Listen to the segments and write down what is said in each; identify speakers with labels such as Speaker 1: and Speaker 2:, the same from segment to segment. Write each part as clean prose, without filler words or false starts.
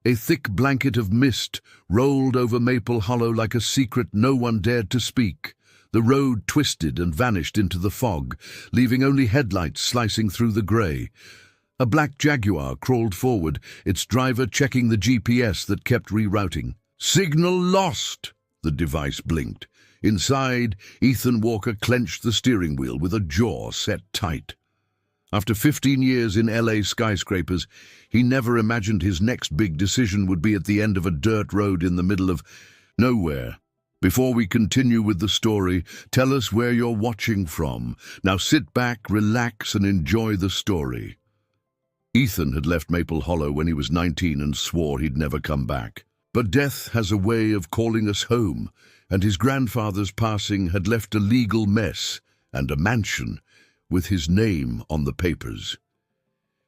Speaker 1: A thick blanket of mist rolled over Maple Hollow like a secret no one dared to speak. The road twisted and vanished into the fog, leaving only headlights slicing through the grey. A black Jaguar crawled forward, its driver checking the GPS that kept rerouting. "Signal lost!" the device blinked. Inside, Ethan Walker clenched the steering wheel with a jaw set tight. After 15 years in LA skyscrapers, he never imagined his next big decision would be at the end of a dirt road in the middle of nowhere. Before we continue with the story, tell us where you're watching from. Now sit back, relax, and enjoy the story. Ethan had left Maple Hollow when he was 19 and swore he'd never come back. But death has a way of calling us home, and his grandfather's passing had left a legal mess and a mansion with his name on the papers.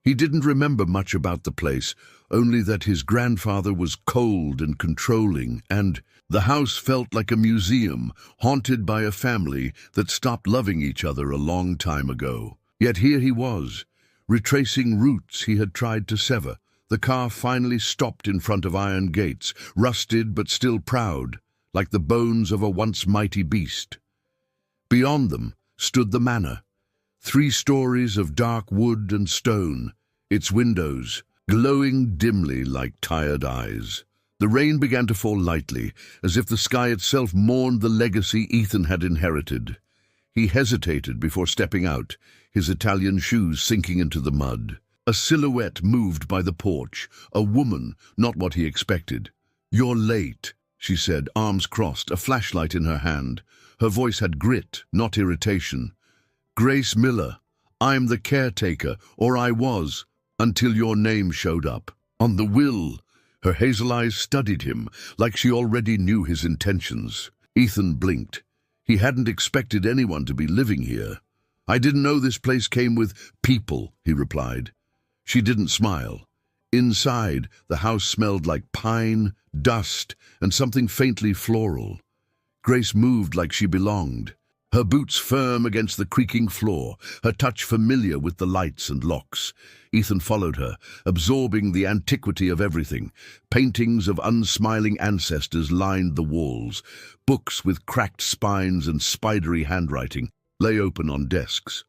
Speaker 1: He didn't remember much about the place, only that his grandfather was cold and controlling, and the house felt like a museum, haunted by a family that stopped loving each other a long time ago. Yet here he was, retracing roots he had tried to sever. The car finally stopped in front of iron gates, rusted but still proud, like the bones of a once mighty beast. Beyond them stood the manor, 3 stories of dark wood and stone, its windows glowing dimly like tired eyes. The rain began to fall lightly, as if the sky itself mourned the legacy Ethan had inherited. He hesitated before stepping out, his Italian shoes sinking into the mud. A silhouette moved by the porch, a woman, not what he expected. "You're late," she said, arms crossed, a flashlight in her hand. Her voice had grit, not irritation. "Grace Miller, I'm the caretaker, or I was, until your name showed up. On the will." Her hazel eyes studied him, like she already knew his intentions. Ethan blinked. He hadn't expected anyone to be living here. "I didn't know this place came with people," he replied. She didn't smile. Inside, the house smelled like pine, dust, and something faintly floral. Grace moved like she belonged, her boots firm against the creaking floor, her touch familiar with the lights and locks. Ethan followed her, absorbing the antiquity of everything. Paintings of unsmiling ancestors lined the walls. Books with cracked spines and spidery handwriting lay open on desks.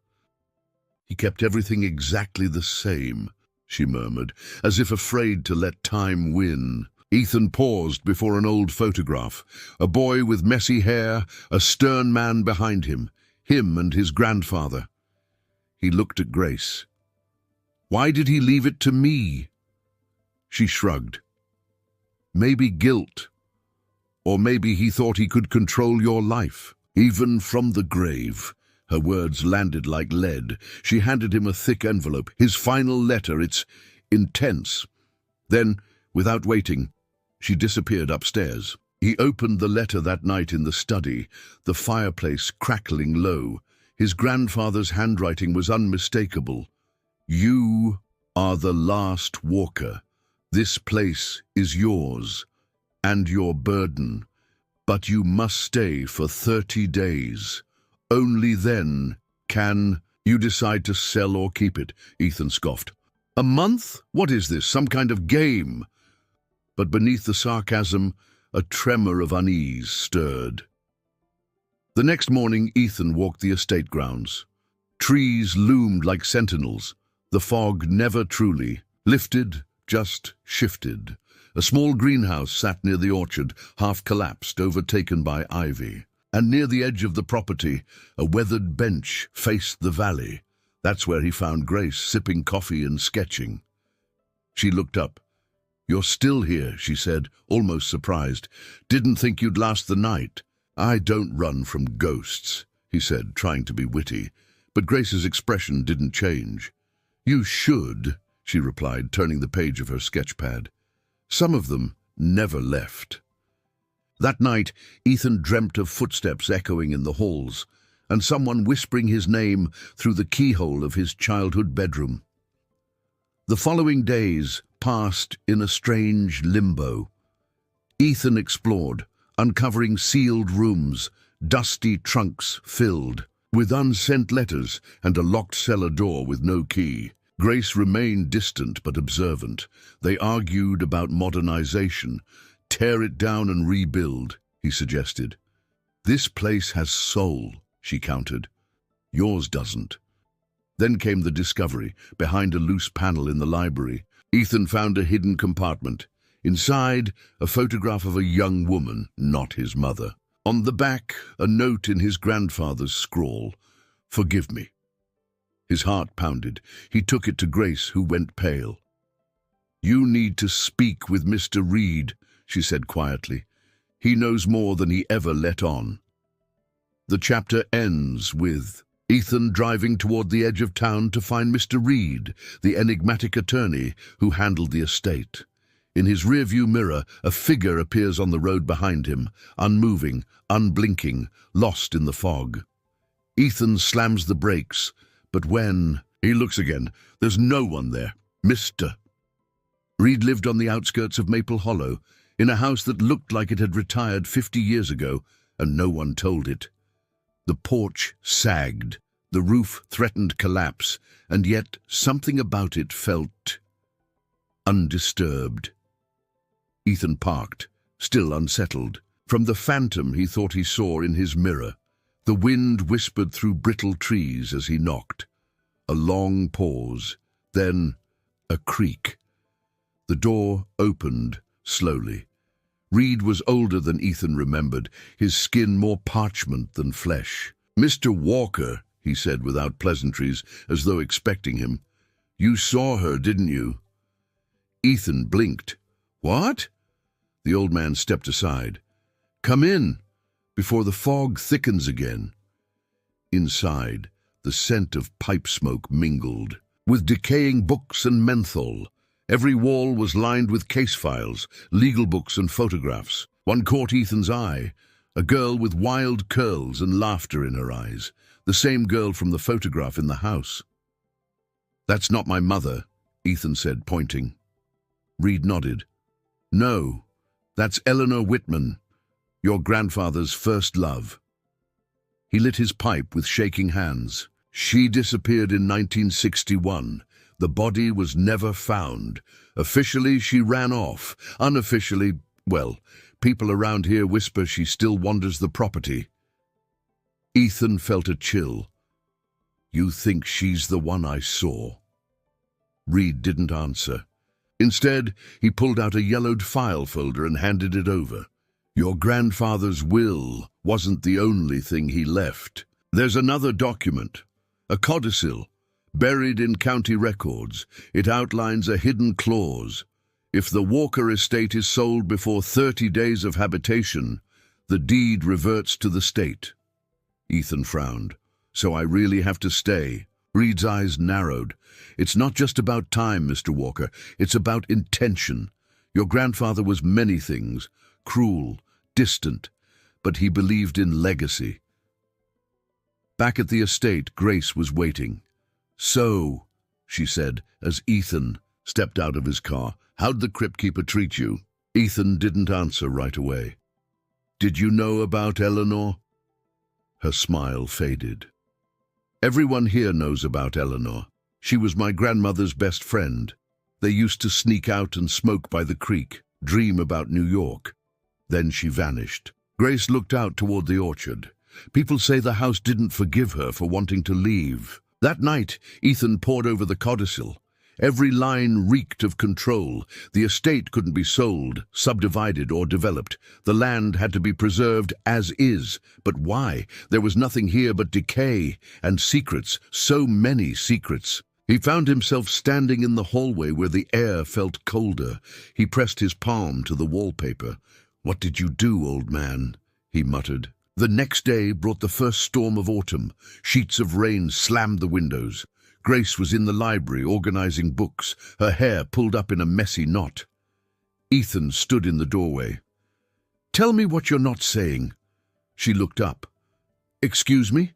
Speaker 1: "He kept everything exactly the same," she murmured, as if afraid to let time win. Ethan paused before an old photograph. A boy with messy hair, a stern man behind him and his grandfather. He looked at Grace. "Why did he leave it to me?" She shrugged. "Maybe guilt. Or maybe he thought he could control your life, even from the grave." Her words landed like lead. She handed him a thick envelope, his final letter. "It's intense." Then, without waiting, she disappeared upstairs. He opened the letter that night in the study, the fireplace crackling low. His grandfather's handwriting was unmistakable. "You are the last walker. This place is yours, and your burden. But you must stay for 30 days. Only then can you decide to sell or keep it," Ethan scoffed. "A month? What is this, some kind of game?" But beneath the sarcasm, a tremor of unease stirred. The next morning, Ethan walked the estate grounds. Trees loomed like sentinels. The fog never truly lifted, just shifted. A small greenhouse sat near the orchard, half collapsed, overtaken by ivy. And near the edge of the property, a weathered bench faced the valley. That's where he found Grace, sipping coffee and sketching. She looked up. "You're still here," she said, almost surprised. "Didn't think you'd last the night." "I don't run from ghosts," he said, trying to be witty. But Grace's expression didn't change. "You should," she replied, turning the page of her sketchpad. "Some of them never left." That night, Ethan dreamt of footsteps echoing in the halls, and someone whispering his name through the keyhole of his childhood bedroom. The following days passed in a strange limbo. Ethan explored, uncovering sealed rooms, dusty trunks filled with unsent letters, and a locked cellar door with no key. Grace remained distant but observant. They argued about modernization. Tear it down and rebuild, he suggested. This place has soul, she countered. Yours doesn't. Then came the discovery. Behind a loose panel in the library, Ethan found a hidden compartment. Inside, a photograph of a young woman, not his mother. On the back, a note in his grandfather's scrawl. "Forgive me." His heart pounded. He took it to Grace, who went pale. "You need to speak with Mr. Reed," she said quietly. "He knows more than he ever let on." The chapter ends with Ethan driving toward the edge of town to find Mr. Reed, the enigmatic attorney who handled the estate. In his rearview mirror, a figure appears on the road behind him, unmoving, unblinking, lost in the fog. Ethan slams the brakes, but when he looks again, there's no one there. Mr. Reed lived on the outskirts of Maple Hollow, in a house that looked like it had retired 50 years ago, and no one told it. The porch sagged, the roof threatened collapse, and yet something about it felt undisturbed. Ethan parked, still unsettled. From the phantom he thought he saw in his mirror, the wind whispered through brittle trees as he knocked. A long pause, then a creak. The door opened slowly. Reed was older than Ethan remembered, his skin more parchment than flesh. "Mr. Walker," he said without pleasantries, as though expecting him. "You saw her, didn't you?" Ethan blinked. "What?" The old man stepped aside. "Come in, before the fog thickens again." Inside, the scent of pipe smoke mingled with decaying books and menthol. Every wall was lined with case files, legal books and photographs. One caught Ethan's eye, a girl with wild curls and laughter in her eyes, the same girl from the photograph in the house. "That's not my mother," Ethan said, pointing. Reed nodded. "No, that's Eleanor Whitman, your grandfather's first love." He lit his pipe with shaking hands. "She disappeared in 1961. The body was never found. Officially, she ran off. Unofficially, well, people around here whisper she still wanders the property." Ethan felt a chill. "You think she's the one I saw?" Reed didn't answer. Instead, he pulled out a yellowed file folder and handed it over. "Your grandfather's will wasn't the only thing he left. There's another document, a codicil, buried in county records. It outlines a hidden clause. If the Walker estate is sold before 30 days of habitation, the deed reverts to the state." Ethan frowned. "So I really have to stay?" Reed's eyes narrowed. "It's not just about time, Mr. Walker. It's about intention. Your grandfather was many things, cruel, distant, but he believed in legacy." Back at the estate, Grace was waiting. "So," she said, as Ethan stepped out of his car, "how'd the crypt keeper treat you?" Ethan didn't answer right away. "Did you know about Eleanor?" Her smile faded. "Everyone here knows about Eleanor. She was my grandmother's best friend. They used to sneak out and smoke by the creek, dream about New York. Then she vanished." Grace looked out toward the orchard. People say the house didn't forgive her for wanting to leave. That night, Ethan pored over the codicil. Every line reeked of control. The estate couldn't be sold, subdivided, or developed. The land had to be preserved as is. But why? There was nothing here but decay and secrets, so many secrets. He found himself standing in the hallway where the air felt colder. He pressed his palm to the wallpaper. "What did you do, old man?" he muttered. The next day brought the first storm of autumn. Sheets of rain slammed the windows. Grace was in the library organizing books, her hair pulled up in a messy knot. Ethan stood in the doorway. "Tell me what you're not saying." She looked up. "Excuse me?"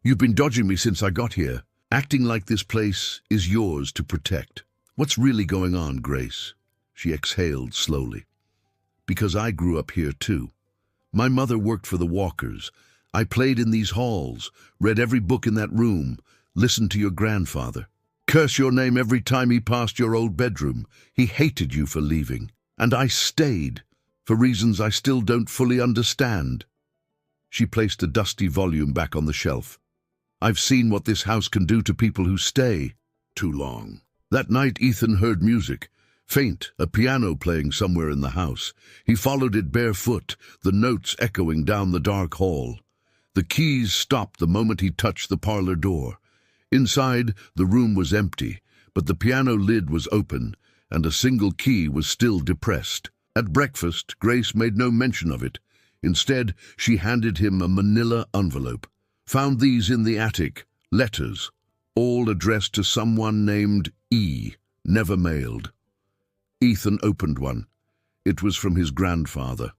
Speaker 1: "You've been dodging me since I got here, acting like this place is yours to protect. What's really going on, Grace?" She exhaled slowly. "Because I grew up here too. My mother worked for the Walkers. I played in these halls, read every book in that room, listened to your grandfather." curse your name every time he passed your old bedroom. He hated you for leaving. And I stayed, for reasons I still don't fully understand. She placed a dusty volume back on the shelf. I've seen what this house can do to people who stay too long. That night Ethan heard music. Faint, a piano playing somewhere in the house. He followed it barefoot, the notes echoing down the dark hall. The keys stopped the moment he touched the parlor door. Inside, the room was empty, but the piano lid was open, and a single key was still depressed. At breakfast, Grace made no mention of it. Instead, she handed him a manila envelope. Found these in the attic, letters, all addressed to someone named E, never mailed. Ethan opened one. It was from his grandfather.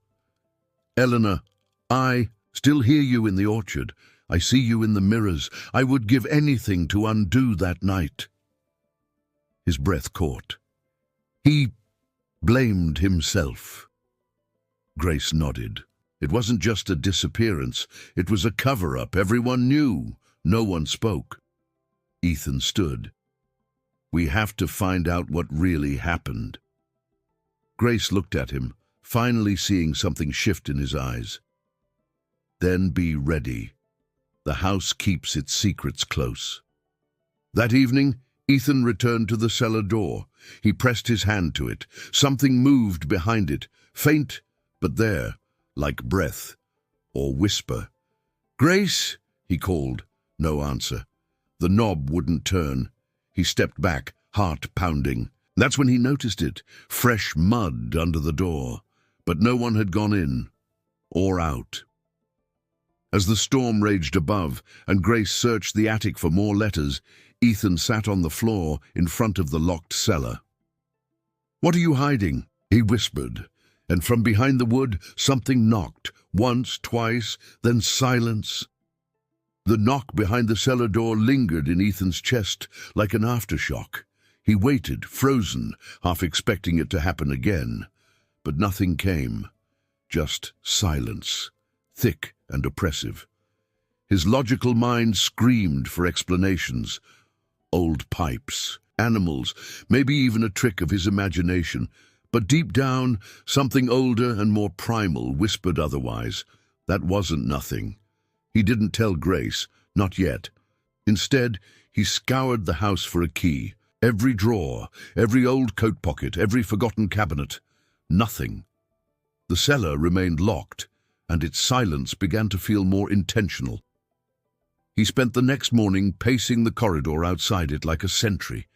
Speaker 1: Eleanor, I still hear you in the orchard. I see you in the mirrors. I would give anything to undo that night. His breath caught. He blamed himself. Grace nodded. It wasn't just a disappearance. It was a cover-up. Everyone knew. No one spoke. Ethan stood. We have to find out what really happened. Grace looked at him, finally seeing something shift in his eyes. Then be ready. The house keeps its secrets close. That evening, Ethan returned to the cellar door. He pressed his hand to it. Something moved behind it, faint, but there, like breath or whisper. Grace, he called. No answer. The knob wouldn't turn. He stepped back, heart pounding. That's when he noticed it, fresh mud under the door. But no one had gone in or out. As the storm raged above and Grace searched the attic for more letters, Ethan sat on the floor in front of the locked cellar. What are you hiding? He whispered, and from behind the wood something knocked, once, twice, then silence. The knock behind the cellar door lingered in Ethan's chest like an aftershock. He waited, frozen, half expecting it to happen again. But nothing came, just silence, thick and oppressive. His logical mind screamed for explanations. Old pipes, animals, maybe even a trick of his imagination. But deep down, something older and more primal whispered otherwise. That wasn't nothing. He didn't tell Grace, not yet. Instead, he scoured the house for a key. Every drawer, every old coat pocket, every forgotten cabinet. Nothing. The cellar remained locked, and its silence began to feel more intentional. He spent the next morning pacing the corridor outside it like a sentry.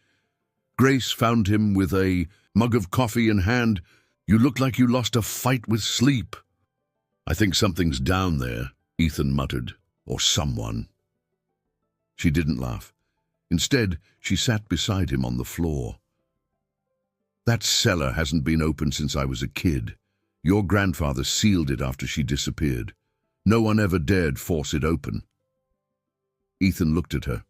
Speaker 1: Grace found him with a mug of coffee in hand. You look like you lost a fight with sleep. I think something's down there, Ethan muttered, or someone. She didn't laugh. Instead, she sat beside him on the floor. That cellar hasn't been opened since I was a kid. Your grandfather sealed it after she disappeared. No one ever dared force it open. Ethan looked at her.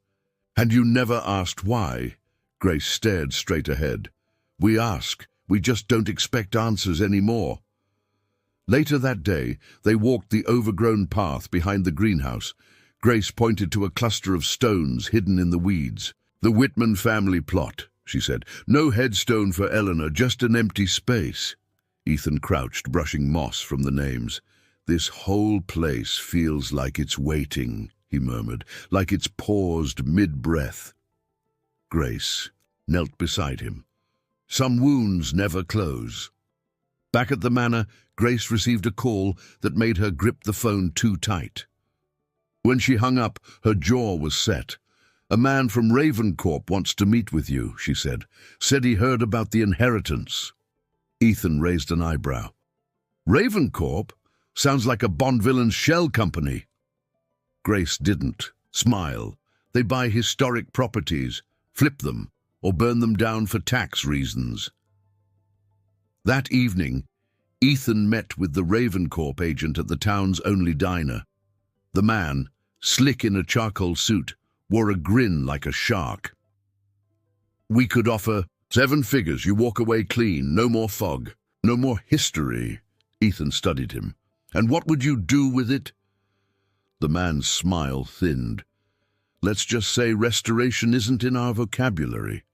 Speaker 1: And you never asked why? Grace stared straight ahead. We ask. We just don't expect answers anymore. Later that day, they walked the overgrown path behind the greenhouse. Grace pointed to a cluster of stones hidden in the weeds. The Whitman family plot, she said. No headstone for Eleanor, just an empty space. Ethan crouched, brushing moss from the names. This whole place feels like it's waiting, he murmured, like it's paused mid-breath. Grace knelt beside him. Some wounds never close. Back at the manor, Grace received a call that made her grip the phone too tight. When she hung up, her jaw was set. A man from Ravencorp wants to meet with you, she said. Said he heard about the inheritance. Ethan raised an eyebrow. Ravencorp? Sounds like a Bond villain's shell company. Grace didn't smile. They buy historic properties, flip them, or burn them down for tax reasons. That evening, Ethan met with the Ravencorp agent at the town's only diner. The man, slick in a charcoal suit, wore a grin like a shark. We could offer 7 figures, you walk away clean, no more fog, no more history. Ethan studied him. And what would you do with it? The man's smile thinned. Let's just say restoration isn't in our vocabulary."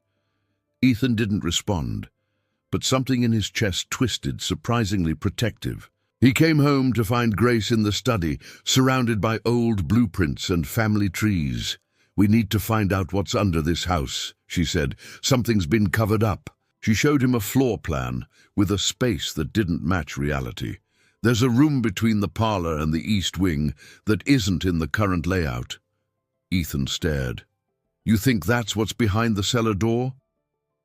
Speaker 1: Ethan didn't respond, but something in his chest twisted, surprisingly protective. He came home to find Grace in the study, surrounded by old blueprints and family trees. "We need to find out what's under this house," she said. "Something's been covered up." She showed him a floor plan with a space that didn't match reality. "There's a room between the parlor and the east wing that isn't in the current layout." Ethan stared. "You think that's what's behind the cellar door?"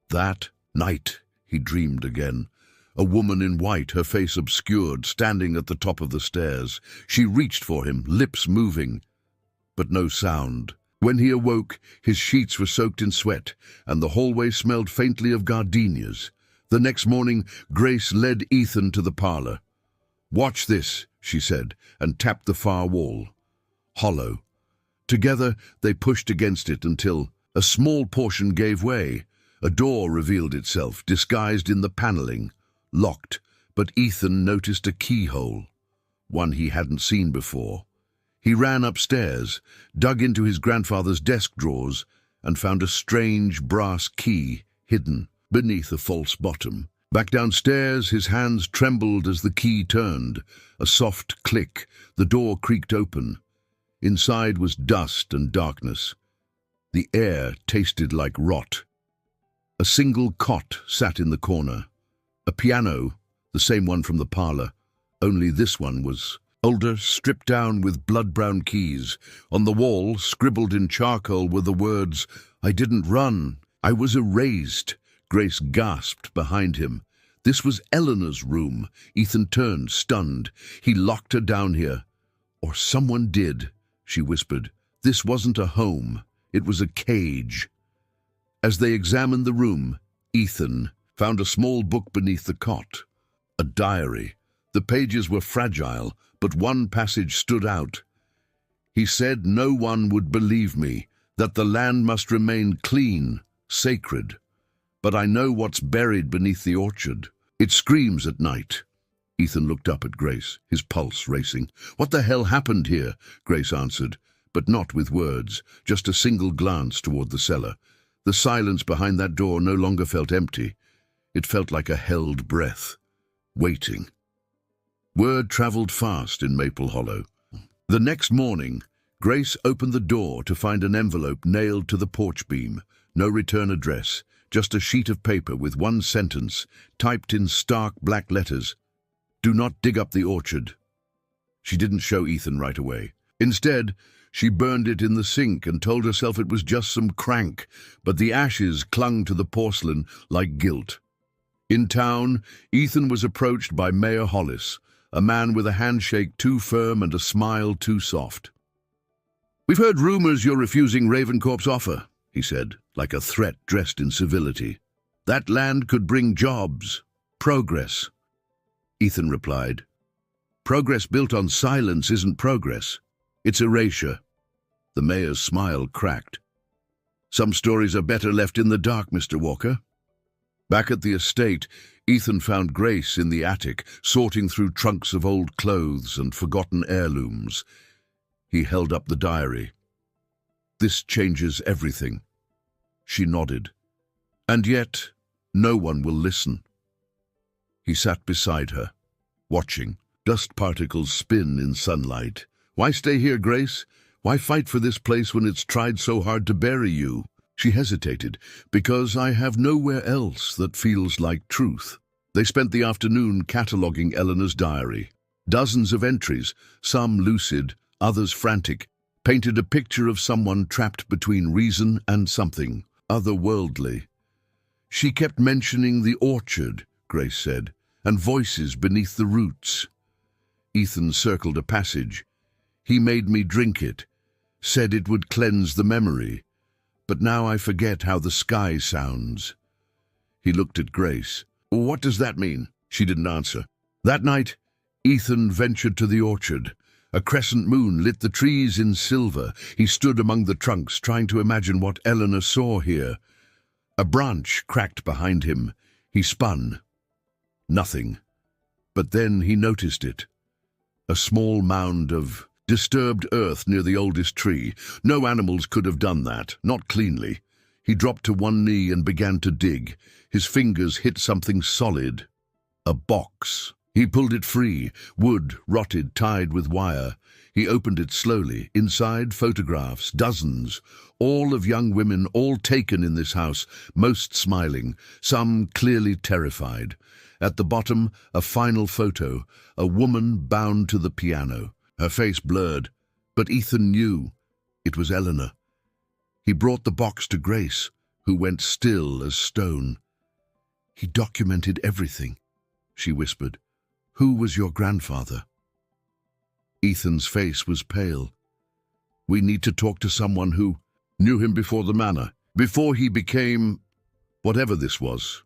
Speaker 1: That night, he dreamed again. A woman in white, her face obscured, standing at the top of the stairs. She reached for him, lips moving, but no sound. When he awoke, his sheets were soaked in sweat, and the hallway smelled faintly of gardenias. The next morning, Grace led Ethan to the parlor. "Watch this," she said, and tapped the far wall. Hollow. Together, they pushed against it until a small portion gave way. A door revealed itself, disguised in the paneling. Locked, but Ethan noticed a keyhole, one he hadn't seen before. He ran upstairs, dug into his grandfather's desk drawers, and found a strange brass key hidden beneath a false bottom. Back downstairs, his hands trembled as the key turned. A soft click, the door creaked open. Inside was dust and darkness. The air tasted like rot. A single cot sat in the corner. A piano, the same one from the parlor, only this one was older, stripped down with blood-brown keys. On the wall, scribbled in charcoal, were the words, "I didn't run, I was erased." Grace gasped behind him. This was Eleanor's room. Ethan turned, stunned. He locked her down here. "Or someone did," she whispered. "This wasn't a home, it was a cage." As they examined the room, Ethan found a small book beneath the cot. A diary. The pages were fragile, but one passage stood out. He said no one would believe me, that the land must remain clean, sacred. But I know what's buried beneath the orchard. It screams at night. Ethan looked up at Grace, his pulse racing. "What the hell happened here?" Grace answered, but not with words, just a single glance toward the cellar. The silence behind that door no longer felt empty. It felt like a held breath, waiting. Word traveled fast in Maple Hollow. The next morning, Grace opened the door to find an envelope nailed to the porch beam. No return address, just a sheet of paper with one sentence, typed in stark black letters. "Do not dig up the orchard." She didn't show Ethan right away. Instead, she burned it in the sink and told herself it was just some crank, but the ashes clung to the porcelain like guilt. In town, Ethan was approached by Mayor Hollis, a man with a handshake too firm and a smile too soft. "We've heard rumors you're refusing Ravencorp's offer," he said, like a threat dressed in civility. "That land could bring jobs, progress." Ethan replied, "Progress built on silence isn't progress. It's erasure." The mayor's smile cracked. "Some stories are better left in the dark, Mr. Walker." Back at the estate, Ethan found Grace in the attic, sorting through trunks of old clothes and forgotten heirlooms. He held up the diary. "This changes everything." She nodded. "And yet, no one will listen." He sat beside her, watching. Dust particles spin in sunlight. "Why stay here, Grace? Why fight for this place when it's tried so hard to bury you?" She hesitated. "Because I have nowhere else that feels like truth." They spent the afternoon cataloging Eleanor's diary. Dozens of entries, some lucid, others frantic, painted a picture of someone trapped between reason and something otherworldly. "She kept mentioning the orchard," Grace said, "and voices beneath the roots." Ethan circled a passage. "He made me drink it, said it would cleanse the memory. But now I forget how the sky sounds." He looked at Grace. "What does that mean?" She didn't answer. That night, Ethan ventured to the orchard. A crescent moon lit the trees in silver. He stood among the trunks, trying to imagine what Eleanor saw here. A branch cracked behind him. He spun. Nothing. But then he noticed it. A small mound of Disturbed earth near the oldest tree. No animals could have done that, not cleanly. He dropped to one knee and began to dig. His fingers hit something solid. A box. He pulled it free, wood, rotted, tied with wire. He opened it slowly. Inside, photographs, dozens. All of young women, all taken in this house, most smiling, some clearly terrified. At the bottom, a final photo, a woman bound to the piano, her face blurred. But Ethan knew it was Eleanor. He brought the box to Grace, who went still as stone. "He documented everything," she whispered. "Who was your grandfather?" Ethan's face was pale. "We need to talk to someone who knew him before the manor, before he became whatever this was."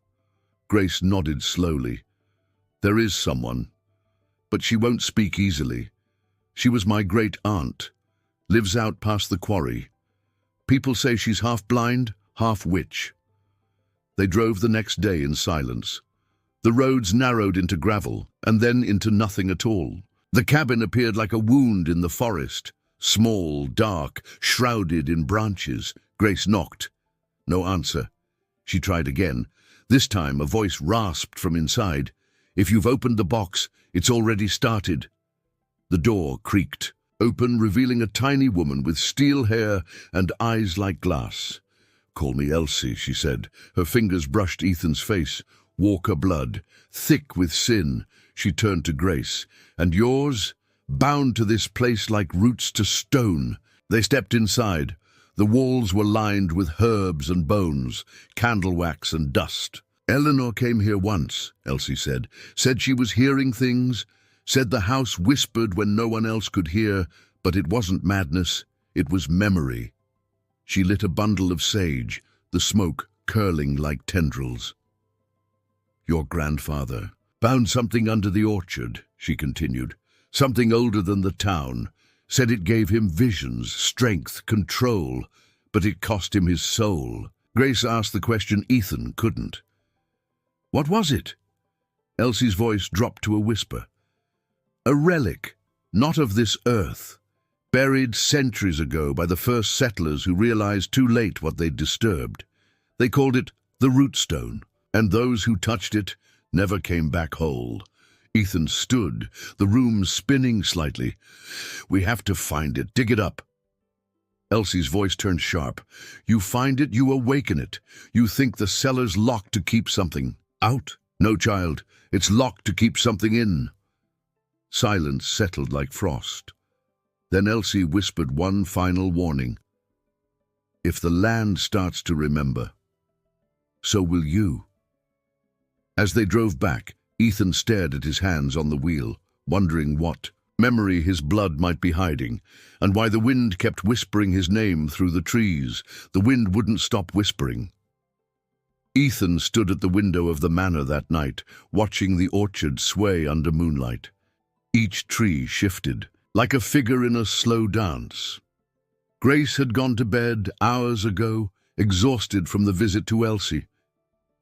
Speaker 1: Grace nodded slowly. "There is someone, but she won't speak easily. She was my great-aunt, lives out past the quarry. People say she's half blind, half witch." They drove the next day in silence. The roads narrowed into gravel, and then into nothing at all. The cabin appeared like a wound in the forest, small, dark, shrouded in branches. Grace knocked. No answer. She tried again. This time a voice rasped from inside. "If you've opened the box, it's already started." The door creaked, open, revealing a tiny woman with steel hair and eyes like glass. "Call me Elsie," she said. Her fingers brushed Ethan's face. Walker blood, thick with sin. She turned to Grace. "And yours? Bound to this place like roots to stone." They stepped inside. The walls were lined with herbs and bones, candle wax and dust. "Eleanor came here once," Elsie said. "Said she was hearing things. Said the house whispered when no one else could hear, but it wasn't madness. It was memory." She lit a bundle of sage, the smoke curling like tendrils. "Your grandfather found something under the orchard," she continued. "Something older than the town. Said it gave him visions, strength, control, but it cost him his soul." Grace asked the question Ethan couldn't. "What was it?" Elsie's voice dropped to a whisper. "A relic, not of this earth, buried centuries ago by the first settlers who realized too late what they'd disturbed. They called it the Rootstone, and those who touched it never came back whole." Ethan stood, the room spinning slightly. "We have to find it. Dig it up." Elsie's voice turned sharp. "You find it, you awaken it. You think the cellar's locked to keep something out? No, child, it's locked to keep something in." Silence settled like frost. Then Elsie whispered one final warning. "If the land starts to remember, so will you." As they drove back, Ethan stared at his hands on the wheel, wondering what memory his blood might be hiding, and why the wind kept whispering his name through the trees. The wind wouldn't stop whispering. Ethan stood at the window of the manor that night, watching the orchard sway under moonlight. Each tree shifted, like a figure in a slow dance. Grace had gone to bed hours ago, exhausted from the visit to Elsie.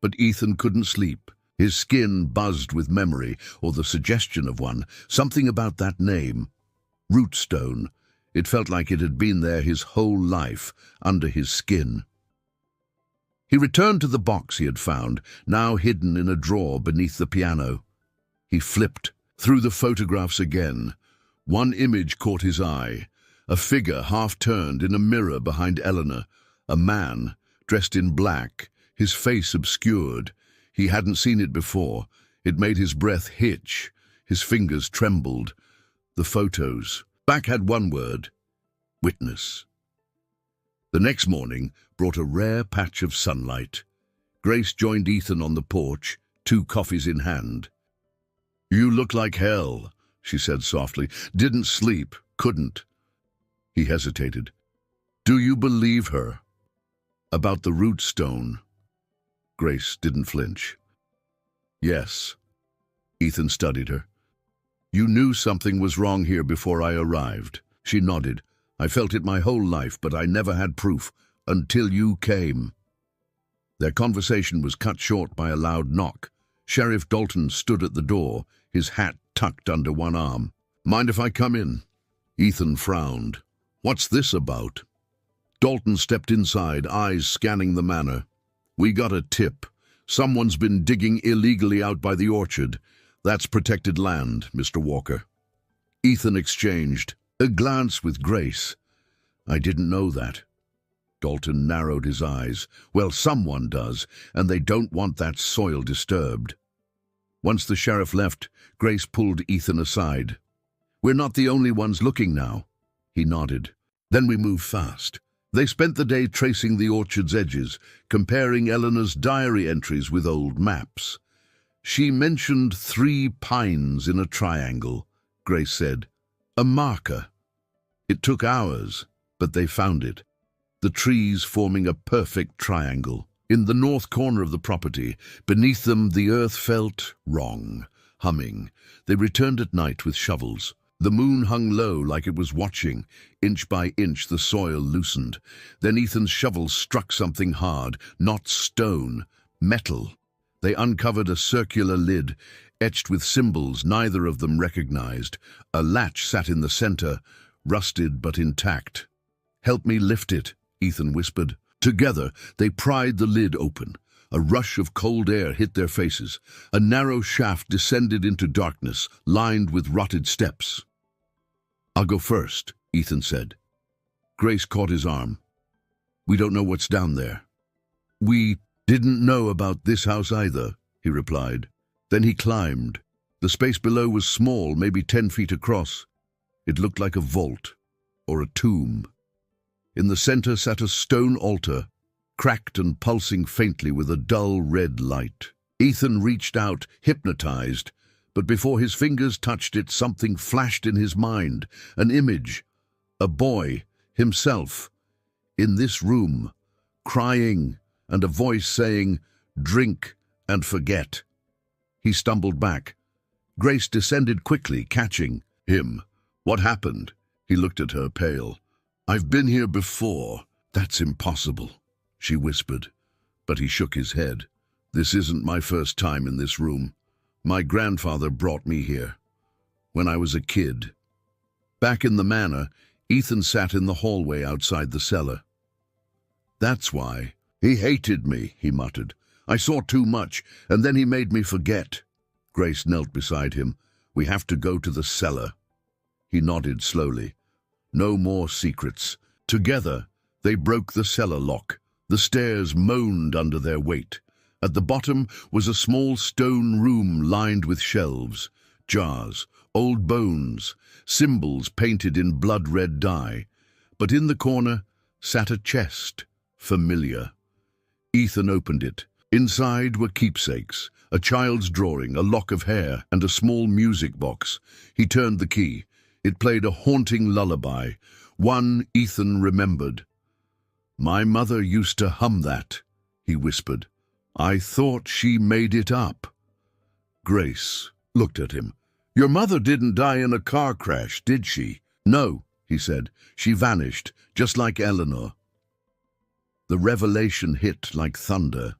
Speaker 1: But Ethan couldn't sleep. His skin buzzed with memory, or the suggestion of one, something about that name. Rootstone. It felt like it had been there his whole life, under his skin. He returned to the box he had found, now hidden in a drawer beneath the piano. He flipped through the photographs again. One image caught his eye, a figure half-turned in a mirror behind Eleanor, a man dressed in black, his face obscured. He hadn't seen it before. It made his breath hitch. His fingers trembled. The photos. Back had one word: witness. The next morning brought a rare patch of sunlight. Grace joined Ethan on the porch, 2 coffees in hand. "You look like hell," she said softly. "Didn't sleep, couldn't." He hesitated. "Do you believe her? About the Rootstone?" Grace didn't flinch. "Yes." Ethan studied her. "You knew something was wrong here before I arrived." She nodded. "I felt it my whole life, but I never had proof, until you came." Their conversation was cut short by a loud knock. Sheriff Dalton stood at the door, his hat tucked under one arm. "Mind if I come in?" Ethan frowned. What's this about? Dalton stepped inside, eyes scanning the manor. We got a tip. Someone's been digging illegally out by the orchard. That's protected land, Mr. Walker. Ethan exchanged a glance with Grace. I didn't know that. Dalton narrowed his eyes. Well, someone does, and they don't want that soil disturbed. Once the sheriff left, Grace pulled Ethan aside. We're not the only ones looking now. He nodded. Then we moved fast. They spent the day tracing the orchard's edges, comparing Eleanor's diary entries with old maps. She mentioned 3 pines in a triangle, Grace said. A marker. It took hours, but they found it. The trees forming a perfect triangle. In the north corner of the property, beneath them the earth felt wrong, humming. They returned at night with shovels. The moon hung low like it was watching. Inch by inch the soil loosened. Then Ethan's shovel struck something hard, not stone, metal. They uncovered a circular lid, etched with symbols neither of them recognized. A latch sat in the center, rusted but intact. Help me lift it, Ethan whispered. Together they pried the lid open. A rush of cold air hit their faces. A narrow shaft descended into darkness, lined with rotted steps. I'll go first, Ethan said. Grace caught his arm. We don't know what's down there. We didn't know about this house either, he replied. Then he climbed. The space below was small, maybe 10 feet across. It looked like a vault or a tomb. In the center sat a stone altar, cracked and pulsing faintly with a dull red light. Ethan reached out, hypnotized, but before his fingers touched it, something flashed in his mind. An image, a boy, himself, in this room, crying, and a voice saying, "Drink and forget." He stumbled back. Grace descended quickly, catching him. What happened? He looked at her, pale. I've been here before. That's impossible, she whispered, but he shook his head. This isn't my first time in this room. My grandfather brought me here when I was a kid. Back in the manor, Ethan sat in the hallway outside the cellar. That's why. He hated me, he muttered. I saw too much, and then he made me forget. Grace knelt beside him. We have to go to the cellar. He nodded slowly. No more secrets. Together, they broke the cellar lock. The stairs moaned under their weight. At the bottom was a small stone room lined with shelves, jars, old bones, symbols painted in blood-red dye. But in the corner sat a chest, familiar. Ethan opened it. Inside were keepsakes, a child's drawing, a lock of hair, and a small music box. He turned the key. It played a haunting lullaby, one Ethan remembered. My mother used to hum that, he whispered. I thought she made it up. Grace looked at him. Your mother didn't die in a car crash, did she? No, he said. She vanished, just like Eleanor. The revelation hit like thunder.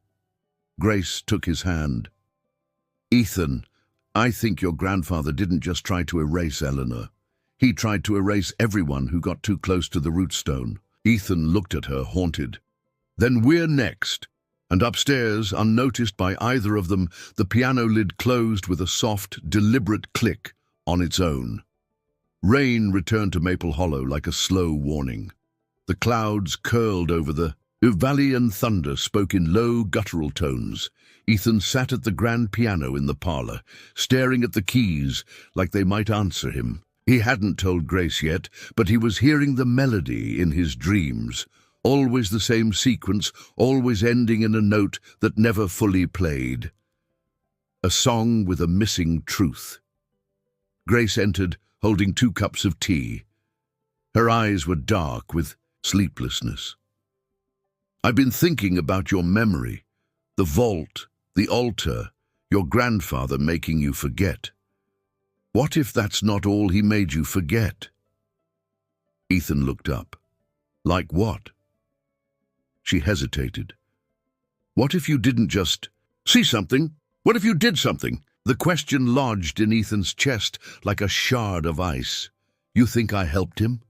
Speaker 1: Grace took his hand. Ethan, I think your grandfather didn't just try to erase Eleanor. He tried to erase everyone who got too close to the rootstone. Ethan looked at her, haunted. Then we're next. And upstairs, unnoticed by either of them, the piano lid closed with a soft, deliberate click on its own. Rain returned to Maple Hollow like a slow warning. The clouds curled over the valley and thunder spoke in low, guttural tones. Ethan sat at the grand piano in the parlor, staring at the keys like they might answer him. He hadn't told Grace yet, but he was hearing the melody in his dreams. Always the same sequence, always ending in a note that never fully played. A song with a missing truth. Grace entered, holding 2 cups of tea. Her eyes were dark with sleeplessness. I've been thinking about your memory, the vault, the altar, your grandfather making you forget. What if that's not all he made you forget? Ethan looked up. Like what? She hesitated. What if you didn't just see something? What if you did something? The question lodged in Ethan's chest like a shard of ice. You think I helped him?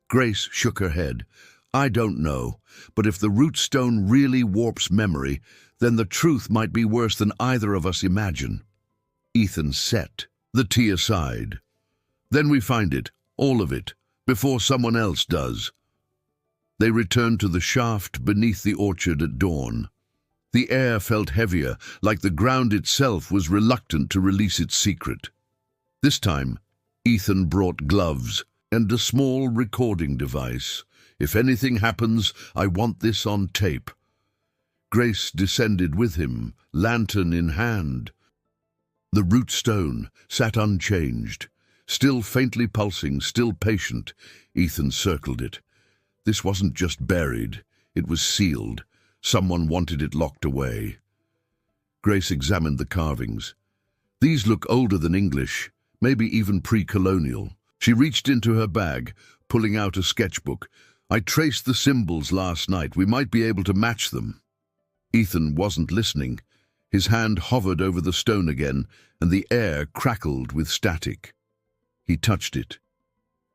Speaker 1: Grace shook her head. I don't know, but if the root stone really warps memory, then the truth might be worse than either of us imagine. Ethan set the tea aside. Then we find it, all of it, before someone else does. They returned to the shaft beneath the orchard at dawn. The air felt heavier, like the ground itself was reluctant to release its secret. This time, Ethan brought gloves and a small recording device. If anything happens, I want this on tape. Grace descended with him, lantern in hand. The root stone sat unchanged, still faintly pulsing, still patient. Ethan circled it. This wasn't just buried, it was sealed. Someone wanted it locked away. Grace examined the carvings. These look older than English, maybe even pre-colonial. She reached into her bag, pulling out a sketchbook. I traced the symbols last night. We might be able to match them. Ethan wasn't listening. His hand hovered over the stone again, and the air crackled with static. He touched it.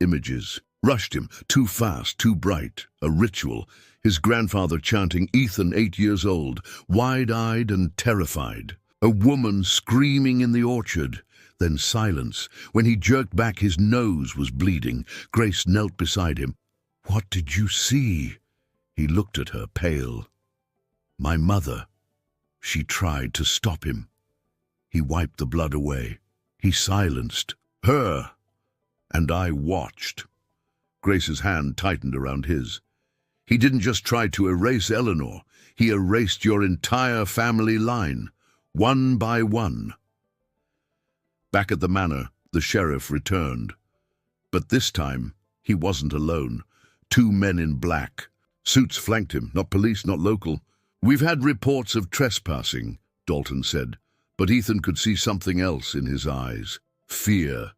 Speaker 1: Images rushed him, too fast, too bright. A ritual. His grandfather chanting, Ethan, 8 years old, wide-eyed and terrified. A woman screaming in the orchard. Then silence. When he jerked back, his nose was bleeding. Grace knelt beside him. What did you see? He looked at her, pale. My mother. She tried to stop him. He wiped the blood away. He silenced her, and I watched. Grace's hand tightened around his. He didn't just try to erase Eleanor. He erased your entire family line, one by one. Back at the manor, the sheriff returned. But this time, he wasn't alone. 2 men in black. Suits flanked him, not police, not local. We've had reports of trespassing, Dalton said, but Ethan could see something else in his eyes. Fear.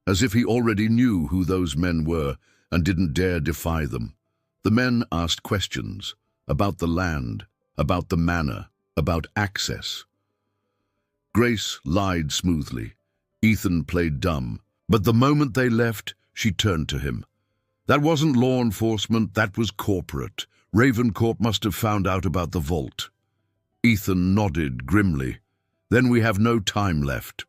Speaker 1: As if he already knew who those men were and didn't dare defy them. The men asked questions about the land, about the manor, about access. Grace lied smoothly. Ethan played dumb. But the moment they left, she turned to him. That wasn't law enforcement, that was corporate. Ravencorp must have found out about the vault. Ethan nodded grimly. Then we have no time left.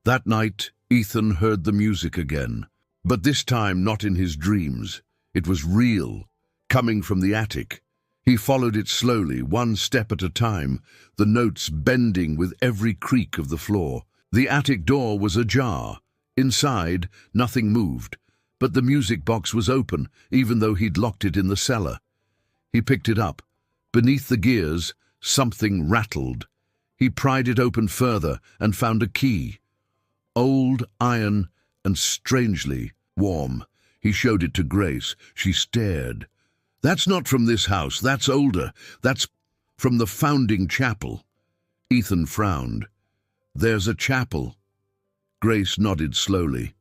Speaker 1: That night, Ethan heard the music again. But this time not in his dreams. It was real, coming from the attic. He followed it slowly, one step at a time, the notes bending with every creak of the floor. The attic door was ajar. Inside, nothing moved, but the music box was open, even though he'd locked it in the cellar. He picked it up. Beneath the gears, something rattled. He pried it open further and found a key. Old, iron, and strangely warm. He showed it to Grace. She stared. That's not from this house. That's older. That's from the founding chapel. Ethan frowned. There's a chapel. Grace nodded slowly.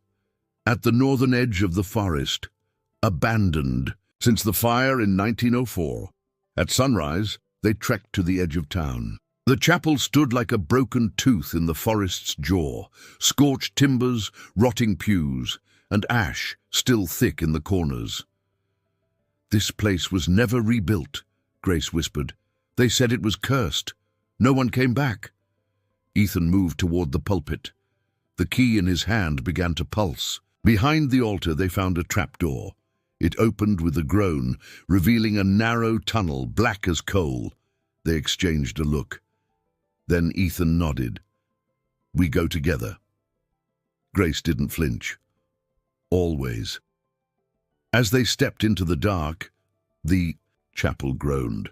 Speaker 1: At the northern edge of the forest. Abandoned. Since the fire in 1904. At sunrise, they trekked to the edge of town. The chapel stood like a broken tooth in the forest's jaw. Scorched timbers, rotting pews, and ash still thick in the corners. This place was never rebuilt, Grace whispered. They said it was cursed. No one came back. Ethan moved toward the pulpit. The key in his hand began to pulse. Behind the altar they found a trapdoor. It opened with a groan, revealing a narrow tunnel, black as coal. They exchanged a look. Then Ethan nodded. We go together. Grace didn't flinch. Always. As they stepped into the dark, the chapel groaned,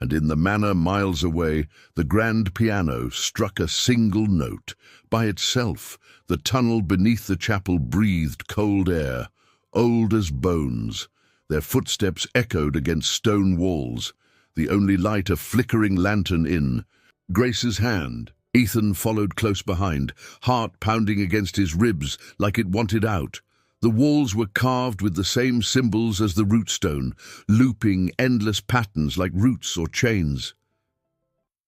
Speaker 1: and in the manor miles away, the grand piano struck a single note. By itself, the tunnel beneath the chapel breathed cold air, old as bones. Their footsteps echoed against stone walls, the only light a flickering lantern in. Grace's hand. Ethan followed close behind, heart pounding against his ribs like it wanted out. The walls were carved with the same symbols as the root stone, looping endless patterns like roots or chains.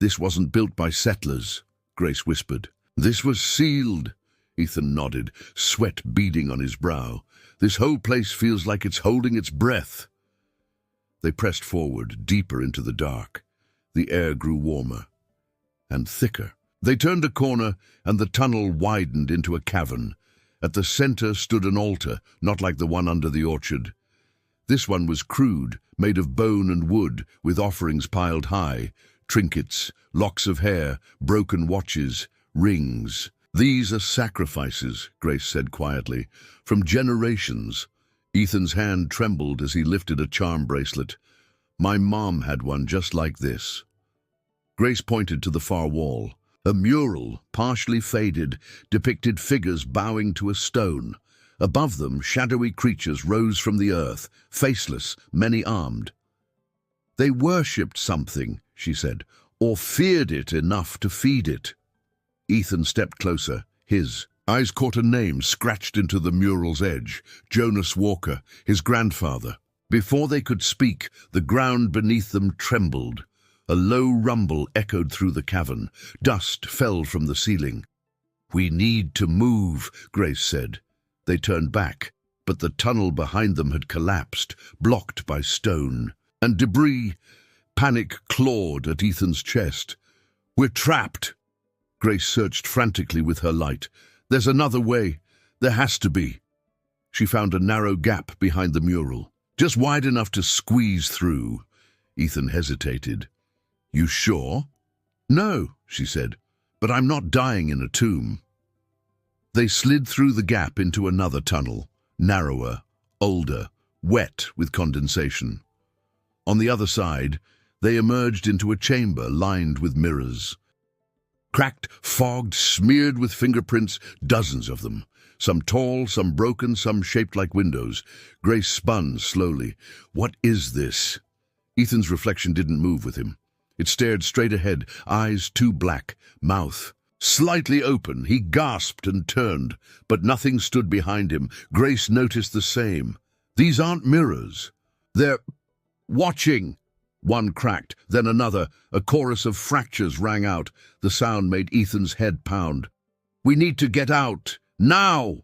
Speaker 1: This wasn't built by settlers, Grace whispered. This was sealed. Ethan nodded, sweat beading on his brow. This whole place feels like it's holding its breath." They pressed forward, deeper into the dark. The air grew warmer and thicker. They turned a corner, and the tunnel widened into a cavern. At the center stood an altar, not like the one under the orchard. This one was crude, made of bone and wood, with offerings piled high, trinkets, locks of hair, broken watches, rings. "These are sacrifices," Grace said quietly, "from generations." Ethan's hand trembled as he lifted a charm bracelet. "My mom had one just like this." Grace pointed to the far wall. A mural, partially faded, depicted figures bowing to a stone. Above them, shadowy creatures rose from the earth, faceless, many-armed. "They worshipped something," she said, "or feared it enough to feed it." Ethan stepped closer. His eyes caught a name scratched into the mural's edge: Jonas Walker, his grandfather. Before they could speak, the ground beneath them trembled. A low rumble echoed through the cavern. Dust fell from the ceiling. "We need to move," Grace said. They turned back, but the tunnel behind them had collapsed, blocked by stone and debris. Panic clawed at Ethan's chest. "We're trapped." Grace searched frantically with her light. "There's another way. There has to be." She found a narrow gap behind the mural, just wide enough to squeeze through. Ethan hesitated. "You sure?" "No," she said, "but I'm not dying in a tomb." They slid through the gap into another tunnel, narrower, older, wet with condensation. On the other side, they emerged into a chamber lined with mirrors. Cracked, fogged, smeared with fingerprints, dozens of them. Some tall, some broken, some shaped like windows. Grace spun slowly. "What is this?" Ethan's reflection didn't move with him. It stared straight ahead, eyes too black, mouth slightly open. He gasped and turned, but nothing stood behind him. Grace noticed the same. "These aren't mirrors. They're watching." One cracked, then another. A chorus of fractures rang out. The sound made Ethan's head pound. "We need to get out, now!"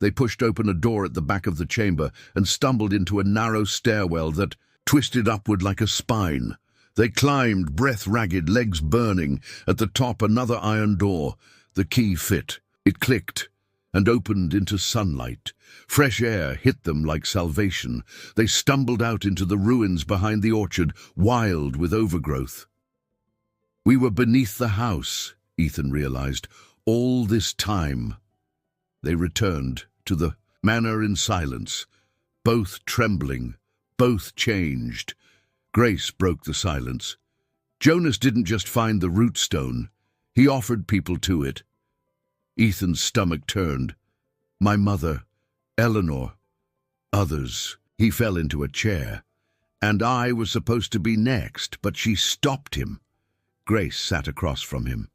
Speaker 1: They pushed open a door at the back of the chamber and stumbled into a narrow stairwell that twisted upward like a spine. They climbed, breath ragged, legs burning. At the top, another iron door. The key fit. It clicked and opened into sunlight. Fresh air hit them like salvation. They stumbled out into the ruins behind the orchard, wild with overgrowth. We were beneath the house, Ethan realized, all this time. They returned to the manor in silence, both trembling, both changed. Grace broke the silence. Jonas didn't just find the root stone, he offered people to it. Ethan's stomach turned. My mother, Eleanor, others. He fell into a chair. And I was supposed to be next, but she stopped him. Grace sat across from him.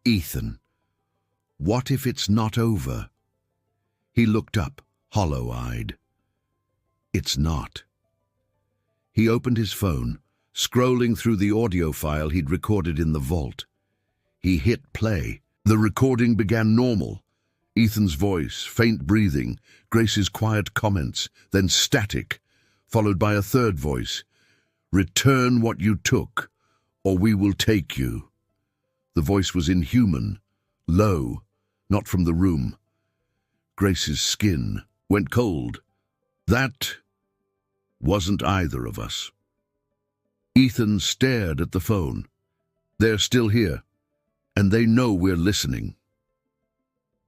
Speaker 1: "Ethan, what if it's not over?" He looked up, hollow-eyed. "It's not." He opened his phone, scrolling through the audio file he'd recorded in the vault. He hit play. The recording began normal. Ethan's voice, faint breathing, Grace's quiet comments, then static, followed by a third voice. "Return what you took, or we will take you." The voice was inhuman, low, not from the room. Grace's skin went cold. That wasn't either of us. Ethan stared at the phone. "They're still here, and they know we're listening."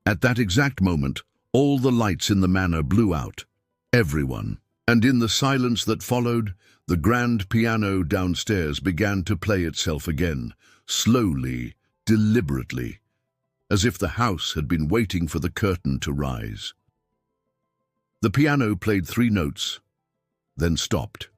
Speaker 1: At that exact moment, all the lights in the manor blew out. Everyone. And in the silence that followed, the grand piano downstairs began to play itself again, slowly, deliberately, as if the house had been waiting for the curtain to rise. The piano played 3 notes, then stopped.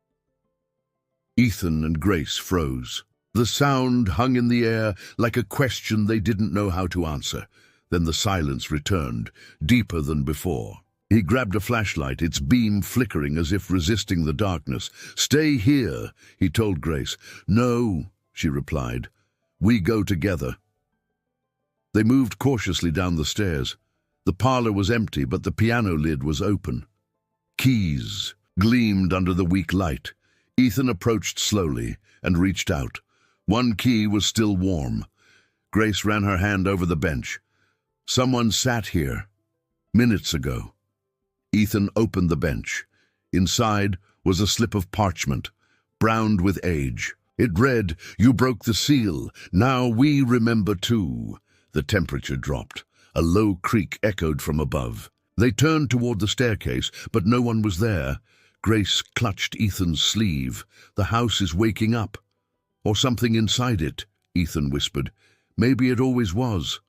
Speaker 1: Ethan and Grace froze. The sound hung in the air like a question they didn't know how to answer. Then the silence returned, deeper than before. He grabbed a flashlight, its beam flickering as if resisting the darkness. "Stay here," he told Grace. "No," she replied. "We go together." They moved cautiously down the stairs. The parlor was empty, but the piano lid was open. Keys gleamed under the weak light. Ethan approached slowly and reached out. One key was still warm. Grace ran her hand over the bench. Someone sat here minutes ago. Ethan opened the bench. Inside was a slip of parchment, browned with age. It read, "You broke the seal. Now we remember too." The temperature dropped. A low creak echoed from above. They turned toward the staircase, but no one was there. Grace clutched Ethan's sleeve. "The house is waking up." "Or something inside it," Ethan whispered. "Maybe it always was."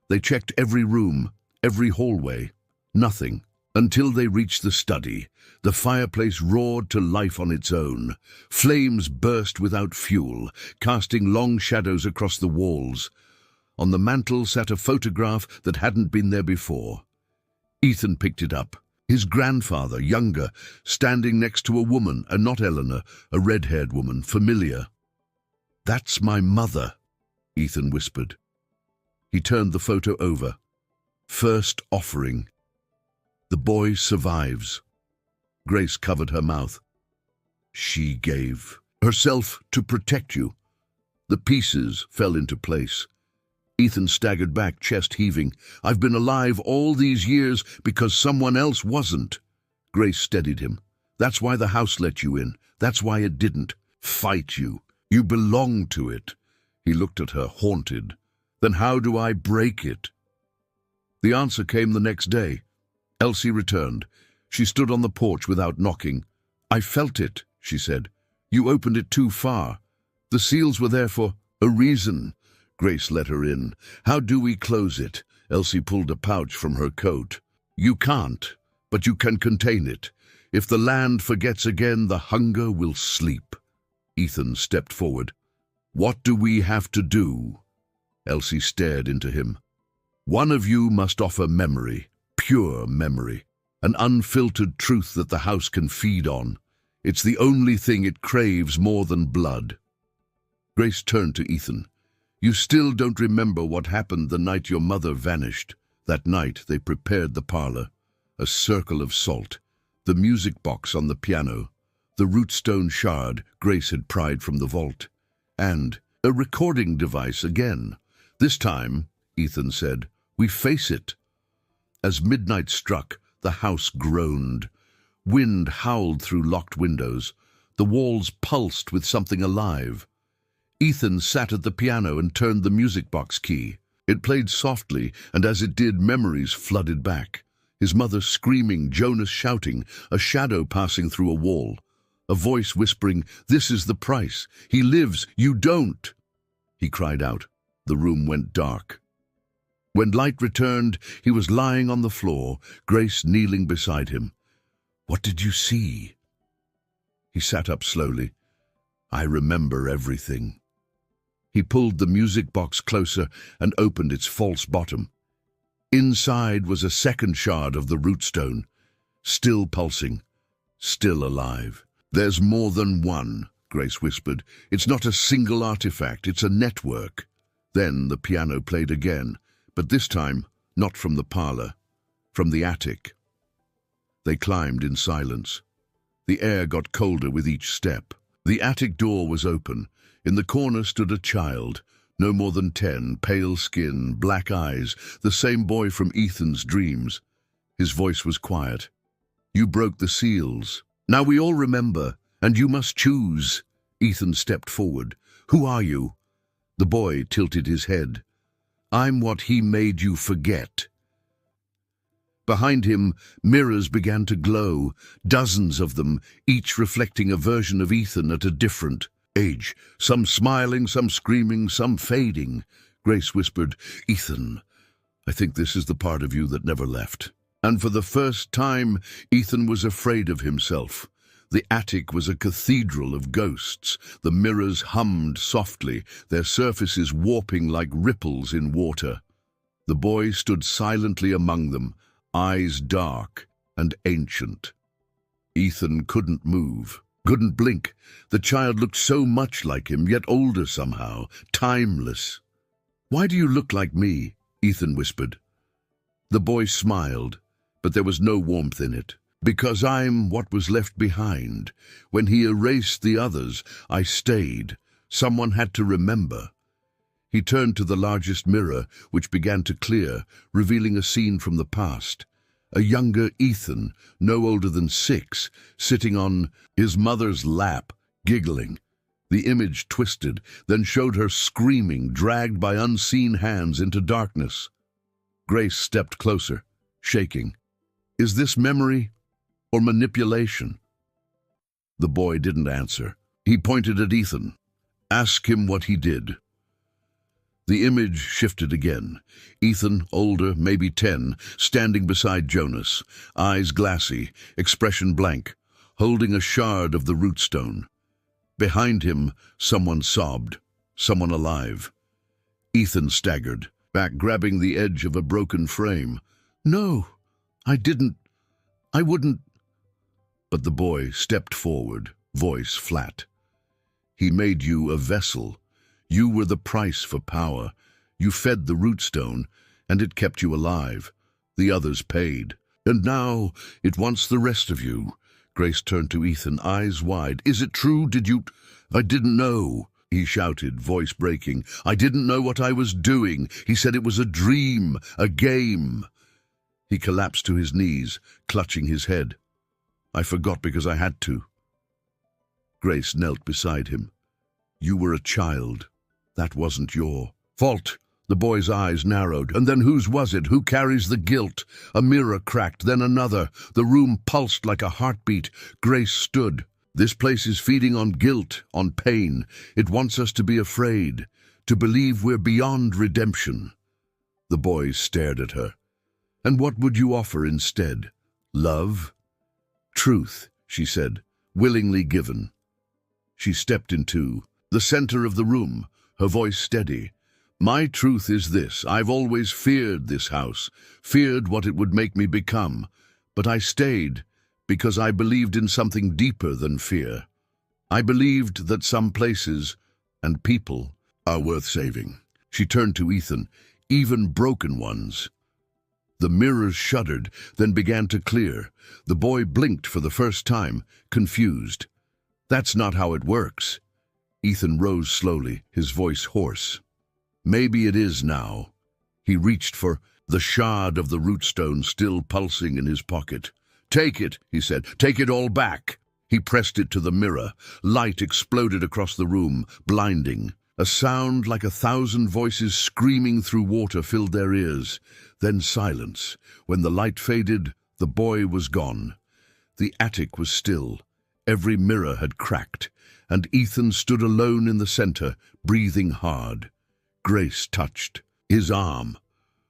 Speaker 1: They checked every room, every hallway. Nothing. Until they reached the study. The fireplace roared to life on its own. Flames burst without fuel, casting long shadows across the walls. On the mantel sat a photograph that hadn't been there before. Ethan picked it up. His grandfather, younger, standing next to a woman, and not Eleanor, a red-haired woman, familiar. "That's my mother," Ethan whispered. He turned the photo over. First offering. "The boy survives." Grace covered her mouth. "She gave herself to protect you." The pieces fell into place. Ethan staggered back, chest heaving. "I've been alive all these years because someone else wasn't." Grace steadied him. "That's why the house let you in. That's why it didn't fight you. You belong to it." He looked at her, haunted. "Then how do I break it?" The answer came the next day. Elsie returned. She stood on the porch without knocking. "I felt it," she said. "You opened it too far. The seals were there for a reason." Grace let her in. "How do we close it?" Elsie pulled a pouch from her coat. "You can't, but you can contain it. If the land forgets again, the hunger will sleep." Ethan stepped forward. "What do we have to do?" Elsie stared into him. "One of you must offer memory, pure memory, an unfiltered truth that the house can feed on. It's the only thing it craves more than blood." Grace turned to Ethan. "You still don't remember what happened the night your mother vanished." That night they prepared the parlor. A circle of salt, the music box on the piano, the rootstone shard Grace had pried from the vault, and a recording device again. "This time," Ethan said, "we face it." As midnight struck, the house groaned. Wind howled through locked windows. The walls pulsed with something alive. Ethan sat at the piano and turned the music box key. It played softly, and as it did, memories flooded back. His mother screaming, Jonas shouting, a shadow passing through a wall. A voice whispering, "This is the price. He lives, you don't." He cried out. The room went dark. When light returned, he was lying on the floor, Grace kneeling beside him. "What did you see?" He sat up slowly. "I remember everything." He pulled the music box closer and opened its false bottom. Inside was a second shard of the rootstone, still pulsing, still alive. "There's more than one," Grace whispered. "It's not a single artifact, it's a network." Then the piano played again, but this time not from the parlor, from the attic. They climbed in silence. The air got colder with each step. The attic door was open. In the corner stood a child, no more than 10, pale skin, black eyes, the same boy from Ethan's dreams. His voice was quiet. "You broke the seals. Now we all remember, and you must choose." Ethan stepped forward. "Who are you?" The boy tilted his head. "I'm what he made you forget." Behind him, mirrors began to glow, dozens of them, each reflecting a version of Ethan at a different age, some smiling, some screaming, some fading. Grace whispered, "Ethan, I think this is the part of you that never left." And for the first time, Ethan was afraid of himself. The attic was a cathedral of ghosts. The mirrors hummed softly, their surfaces warping like ripples in water. The boy stood silently among them, eyes dark and ancient. Ethan couldn't move, couldn't blink. The child looked so much like him, yet older somehow, timeless. "Why do you look like me?" Ethan whispered. The boy smiled, but there was no warmth in it. Because I'm what was left behind. When he erased the others, I stayed. Someone had to remember. He turned to the largest mirror, which began to clear, revealing a scene from the past. A younger Ethan, no older than 6, sitting on his mother's lap, giggling. The image twisted, then showed her screaming, dragged by unseen hands into darkness. Grace stepped closer, shaking. Is this memory or manipulation? The boy didn't answer. He pointed at Ethan. Ask him what he did. The image shifted again. Ethan, older, maybe 10, standing beside Jonas, eyes glassy, expression blank, holding a shard of the rootstone. Behind him, someone sobbed, someone alive. Ethan staggered, back grabbing the edge of a broken frame. No, I wouldn't. But the boy stepped forward, voice flat. He made you a vessel. You were the price for power. You fed the rootstone, and it kept you alive. The others paid. And now it wants the rest of you. Grace turned to Ethan, eyes wide. Is it true? I didn't know, he shouted, voice breaking. I didn't know what I was doing. He said it was a dream, a game. He collapsed to his knees, clutching his head. I forgot because I had to. Grace knelt beside him. You were a child. That wasn't your fault. The boy's eyes narrowed. And then whose was it? Who carries the guilt? A mirror cracked, then another. The room pulsed like a heartbeat. Grace stood. This place is feeding on guilt, on pain. It wants us to be afraid, to believe we're beyond redemption. The boy stared at her. And what would you offer instead? Love? Truth, she said, willingly given. She stepped into the center of the room, her voice steady. My truth is this. I've always feared this house, feared what it would make me become. But I stayed because I believed in something deeper than fear. I believed that some places and people are worth saving. She turned to Ethan, even broken ones. The mirrors shuddered, then began to clear. The boy blinked for the first time, confused. That's not how it works. Ethan rose slowly, his voice hoarse. Maybe it is now. He reached for the shard of the rootstone still pulsing in his pocket. Take it, he said. Take it all back. He pressed it to the mirror. Light exploded across the room, blinding. A sound like 1,000 voices screaming through water filled their ears. Then silence. When the light faded, the boy was gone. The attic was still. Every mirror had cracked, and Ethan stood alone in the center, breathing hard. Grace touched his arm.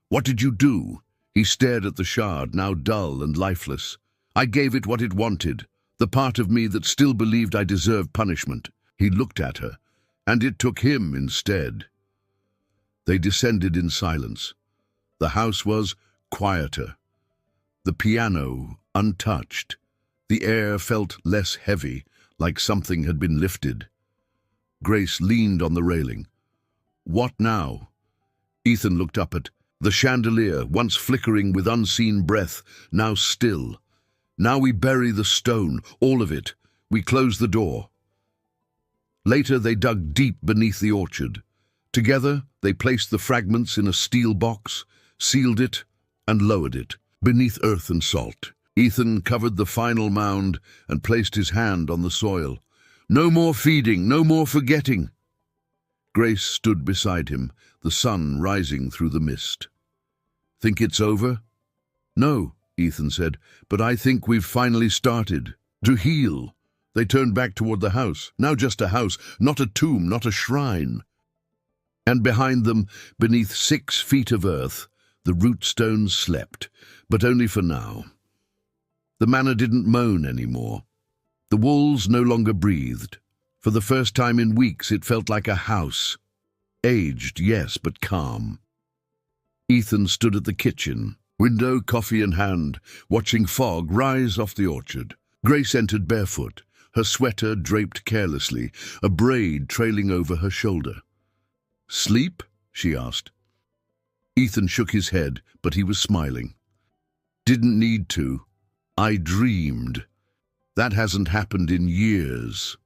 Speaker 1: What did you do? He stared at the shard, now dull and lifeless. I gave it what it wanted, the part of me that still believed I deserved punishment. He looked at her, and it took him instead. They descended in silence. The house was quieter. The piano untouched. The air felt less heavy, like something had been lifted. Grace leaned on the railing. What now? Ethan looked up at the chandelier, once flickering with unseen breath, now still. Now we bury the stone, all of it. We close the door. Later they dug deep beneath the orchard. Together they placed the fragments in a steel box, sealed it, and lowered it, beneath earth and salt. Ethan covered the final mound and placed his hand on the soil. No more feeding, no more forgetting. Grace stood beside him, the sun rising through the mist. Think it's over? No, Ethan said, but I think we've finally started to heal. They turned back toward the house, now just a house, not a tomb, not a shrine. And behind them, beneath 6 feet of earth, the rootstones slept, but only for now. The manor didn't moan anymore. The walls no longer breathed. For the first time in weeks, it felt like a house. Aged, yes, but calm. Ethan stood at the kitchen, window, coffee in hand, watching fog rise off the orchard. Grace entered barefoot, her sweater draped carelessly, a braid trailing over her shoulder. Sleep? She asked. Ethan shook his head, but he was smiling. Didn't need to. I dreamed. That hasn't happened in years.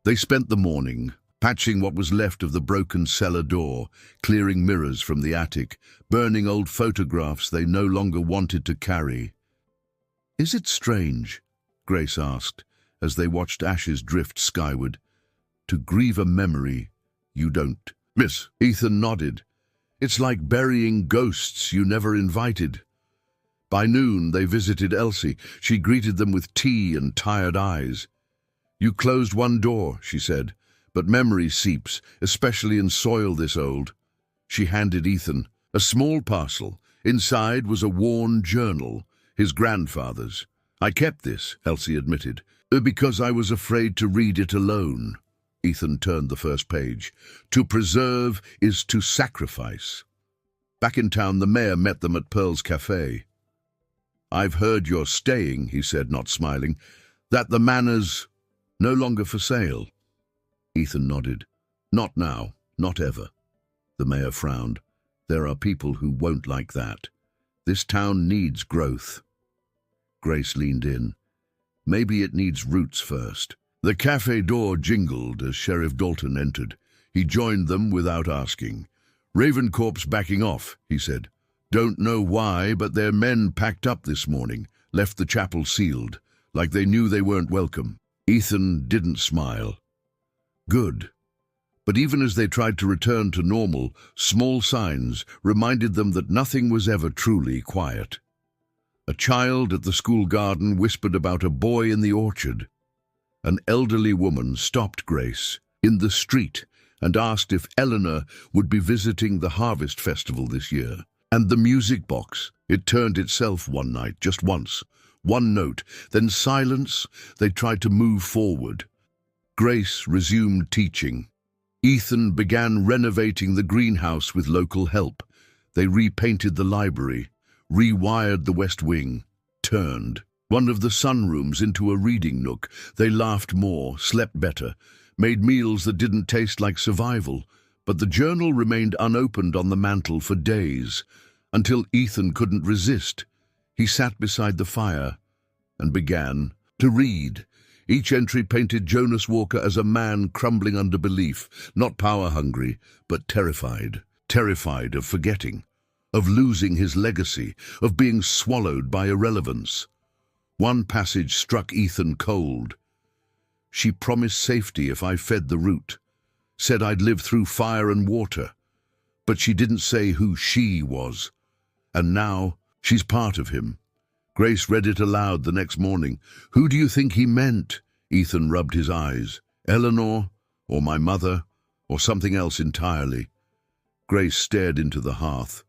Speaker 1: They spent the morning patching what was left of the broken cellar door, clearing mirrors from the attic, burning old photographs they no longer wanted to carry. Is it strange, Grace asked, as they watched ashes drift skyward, to grieve a memory you don't miss? Ethan nodded. It's like burying ghosts you never invited. By noon, they visited Elsie. She greeted them with tea and tired eyes. You closed one door, she said, but memory seeps, especially in soil this old. She handed Ethan a small parcel. Inside was a worn journal, his grandfather's. I kept this, Elsie admitted, because I was afraid to read it alone. Ethan turned the first page. To preserve is to sacrifice. Back in town, the mayor met them at Pearl's Cafe. I've heard you're staying, he said, not smiling, that the manor's no longer for sale. Ethan nodded. Not now, not ever. The mayor frowned. There are people who won't like that. This town needs growth. Grace leaned in. Maybe it needs roots first. The cafe door jingled as Sheriff Dalton entered. He joined them without asking. Ravencorp's backing off, he said. Don't know why, but their men packed up this morning, left the chapel sealed, like they knew they weren't welcome. Ethan didn't smile. Good. But even as they tried to return to normal, small signs reminded them that nothing was ever truly quiet. A child at the school garden whispered about a boy in the orchard. An elderly woman stopped Grace in the street and asked if Eleanor would be visiting the Harvest Festival this year. And the music box, it turned itself one night, just once. One note, then silence. They tried to move forward. Grace resumed teaching. Ethan began renovating the greenhouse with local help. They repainted the library, rewired the west wing, turned one of the sunrooms into a reading nook. They laughed more, slept better, made meals that didn't taste like survival, but the journal remained unopened on the mantel for days, until Ethan couldn't resist. He sat beside the fire and began to read. Each entry painted Jonas Walker as a man crumbling under belief, not power-hungry, but terrified. Terrified of forgetting, of losing his legacy, of being swallowed by irrelevance. One passage struck Ethan cold. She promised safety if I fed the root, said I'd live through fire and water, but she didn't say who she was. And now she's part of him. Grace read it aloud the next morning. Who do you think he meant? Ethan rubbed his eyes. Eleanor, or my mother, or something else entirely. Grace stared into the hearth.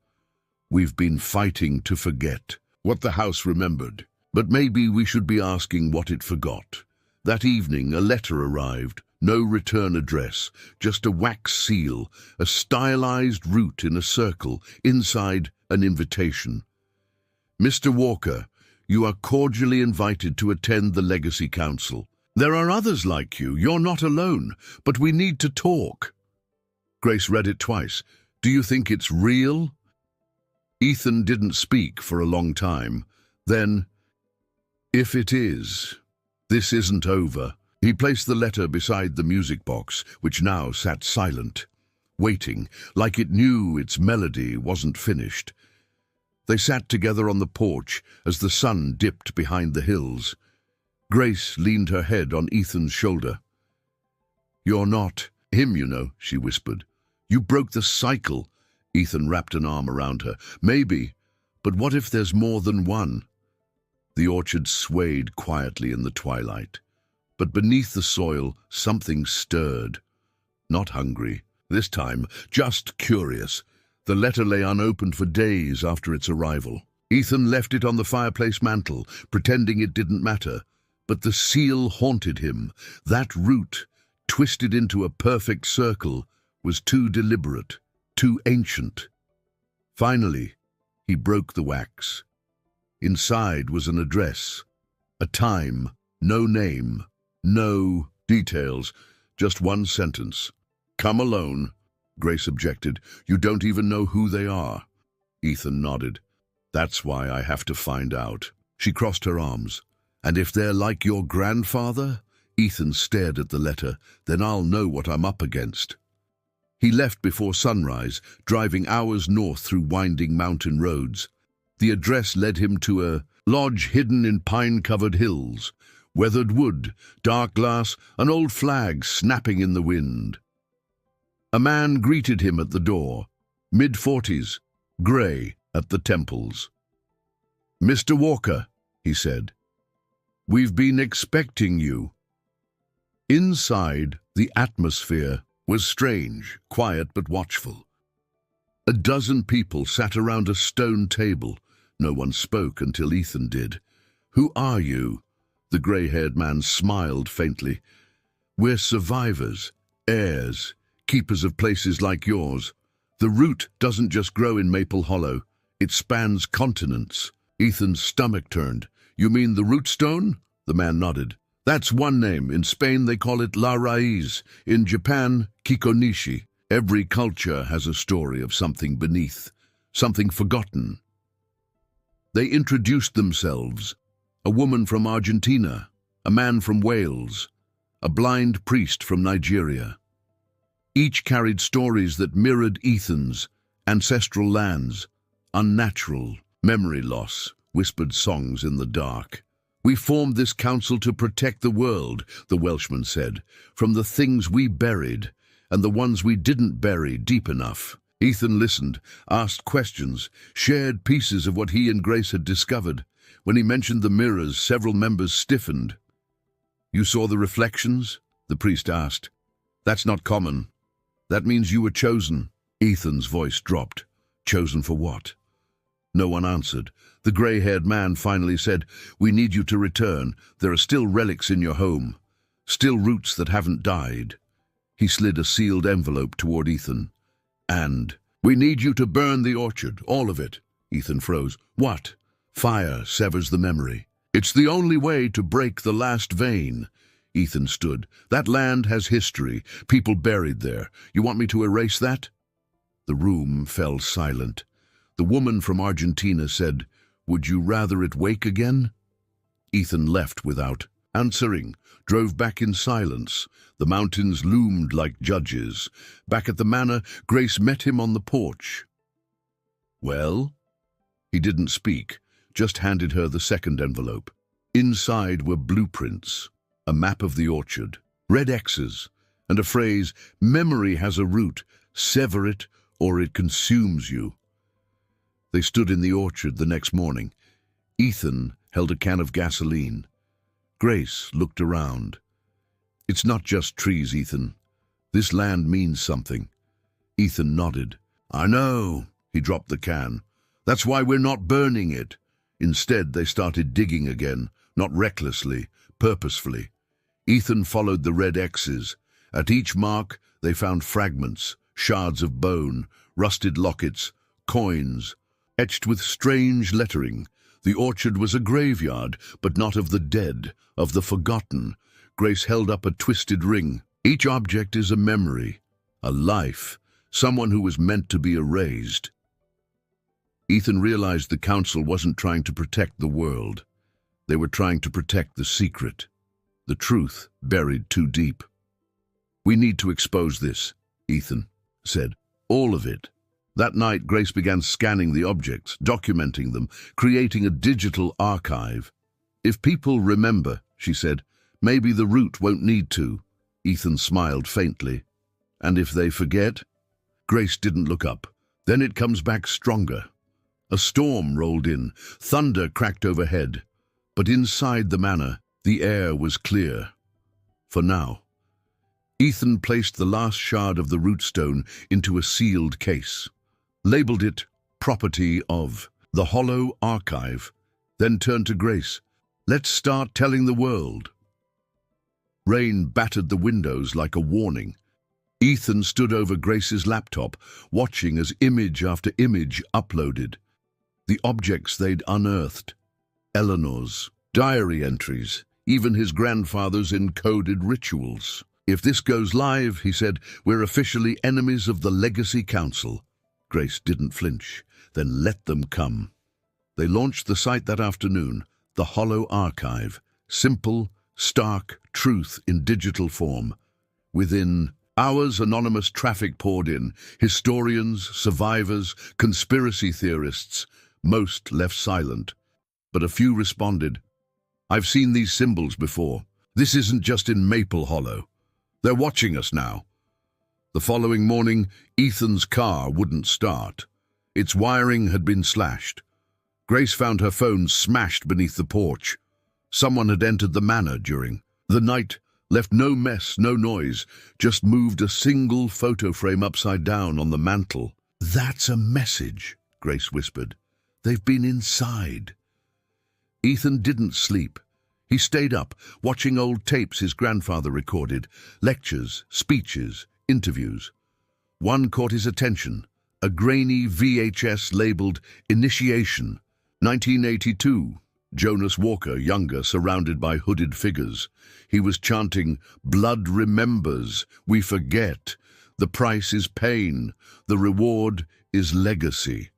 Speaker 1: We've been fighting to forget what the house remembered, but maybe we should be asking what it forgot. That evening, a letter arrived. No return address, just a wax seal, a stylized root in a circle, inside an invitation. Mr. Walker, you are cordially invited to attend the Legacy Council. There are others like you. You're not alone, but we need to talk. Grace read it twice. Do you think it's real? Ethan didn't speak for a long time. Then, if it is, this isn't over. He placed the letter beside the music box, which now sat silent, waiting, like it knew its melody wasn't finished. They sat together on the porch as the sun dipped behind the hills. Grace leaned her head on Ethan's shoulder. You're not him, you know, she whispered. You broke the cycle. Ethan wrapped an arm around her. Maybe, but what if there's more than one? The orchard swayed quietly in the twilight. But beneath the soil, something stirred. Not hungry, this time, just curious. The letter lay unopened for days after its arrival. Ethan left it on the fireplace mantel, pretending it didn't matter. But the seal haunted him. That root, twisted into a perfect circle, was too deliberate, too ancient. Finally, he broke the wax. Inside was an address, a time, no name. No details, just one sentence. Come alone. Grace objected. You don't even know who they are. Ethan nodded. That's why I have to find out. She crossed her arms. And if they're like your grandfather? Ethan stared at the letter. Then I'll know what I'm up against. He left before sunrise, driving hours north through winding mountain roads. The address led him to a lodge hidden in pine-covered hills. Weathered wood, dark glass, an old flag snapping in the wind. A man greeted him at the door, mid-40s, grey at the temples. "Mr. Walker," he said, "we've been expecting you." Inside, the atmosphere was strange, quiet but watchful. A dozen people sat around a stone table. No one spoke until Ethan did. "Who are you?" The grey-haired man smiled faintly. "We're survivors, heirs, keepers of places like yours. The root doesn't just grow in Maple Hollow. It spans continents." Ethan's stomach turned. "You mean the rootstone?" The man nodded. "That's one name. In Spain they call it La Raíz. In Japan, Kikonishi. Every culture has a story of something beneath, something forgotten." They introduced themselves. A woman from Argentina, a man from Wales, a blind priest from Nigeria. Each carried stories that mirrored Ethan's: ancestral lands, unnatural, memory loss, whispered songs in the dark. "We formed this council to protect the world," the Welshman said, "from the things we buried and the ones we didn't bury deep enough." Ethan listened, asked questions, shared pieces of what he and Grace had discovered. When he mentioned the mirrors, several members stiffened. "You saw the reflections?" the priest asked. "That's not common. That means you were chosen." Ethan's voice dropped. "Chosen for what?" No one answered. The grey-haired man finally said, "We need you to return. There are still relics in your home. Still roots that haven't died." He slid a sealed envelope toward Ethan. "And we need you to burn the orchard, all of it." Ethan froze. "What?" "Fire severs the memory. It's the only way to break the last vein." Ethan stood. "That land has history, people buried there. You want me to erase that?" The room fell silent. The woman from Argentina said, "Would you rather it wake again?" Ethan left without answering, drove back in silence. The mountains loomed like judges. Back at the manor, Grace met him on the porch. "Well?" He didn't speak, just handed her the second envelope. Inside were blueprints, a map of the orchard, red X's, and a phrase, "Memory has a root, sever it or it consumes you." They stood in the orchard the next morning. Ethan held a can of gasoline. Grace looked around. "It's not just trees, Ethan. This land means something." Ethan nodded. "I know." He dropped the can. "That's why we're not burning it." Instead, they started digging again, not recklessly, purposefully. Ethan followed the red X's. At each mark, they found fragments, shards of bone, rusted lockets, coins, etched with strange lettering. The orchard was a graveyard, but not of the dead, of the forgotten. Grace held up a twisted ring. "Each object is a memory, a life, someone who was meant to be erased." Ethan realized the council wasn't trying to protect the world. They were trying to protect the secret, the truth buried too deep. "We need to expose this," Ethan said. "All of it." That night, Grace began scanning the objects, documenting them, creating a digital archive. "If people remember," she said, "maybe the root won't need to." Ethan smiled faintly. "And if they forget?" Grace didn't look up. "Then it comes back stronger." A storm rolled in, thunder cracked overhead. But inside the manor, the air was clear. For now. Ethan placed the last shard of the rootstone into a sealed case, labeled it "Property of the Hollow Archive," then turned to Grace. "Let's start telling the world." Rain battered the windows like a warning. Ethan stood over Grace's laptop, watching as image after image uploaded. The objects they'd unearthed. Eleanor's diary entries, even his grandfather's encoded rituals. "If this goes live," he said, "we're officially enemies of the Legacy Council." Grace didn't flinch. Then let them come. They launched the site that afternoon, the Hollow Archive. Simple, stark truth in digital form. Within hours, anonymous traffic poured in. Historians, survivors, conspiracy theorists. Most left silent. But a few responded. "I've seen these symbols before. This isn't just in Maple Hollow. They're watching us now." The following morning, Ethan's car wouldn't start. Its wiring had been slashed. Grace found her phone smashed beneath the porch. Someone had entered the manor during the night, left no mess, no noise, just moved a single photo frame upside down on the mantel. "That's a message," Grace whispered. "They've been inside." Ethan didn't sleep. He stayed up, watching old tapes his grandfather recorded, lectures, speeches, interviews. One caught his attention, a grainy VHS labeled Initiation, 1982. Jonas Walker, younger, surrounded by hooded figures. He was chanting, "Blood remembers, we forget. The price is pain, the reward is legacy."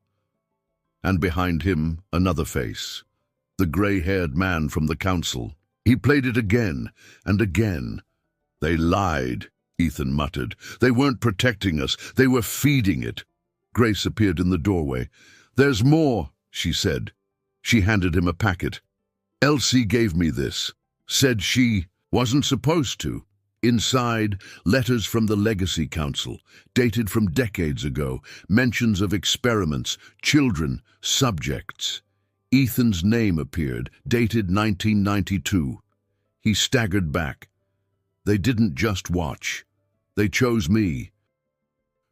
Speaker 1: And behind him, another face. The grey-haired man from the council. He played it again and again. "They lied," Ethan muttered. "They weren't protecting us, they were feeding it." Grace appeared in the doorway. "There's more," she said. She handed him a packet. "Elsie gave me this. Said she wasn't supposed to." Inside, letters from the Legacy Council, dated from decades ago, mentions of experiments, children, subjects. Ethan's name appeared, dated 1992. He staggered back. "They didn't just watch. They chose me."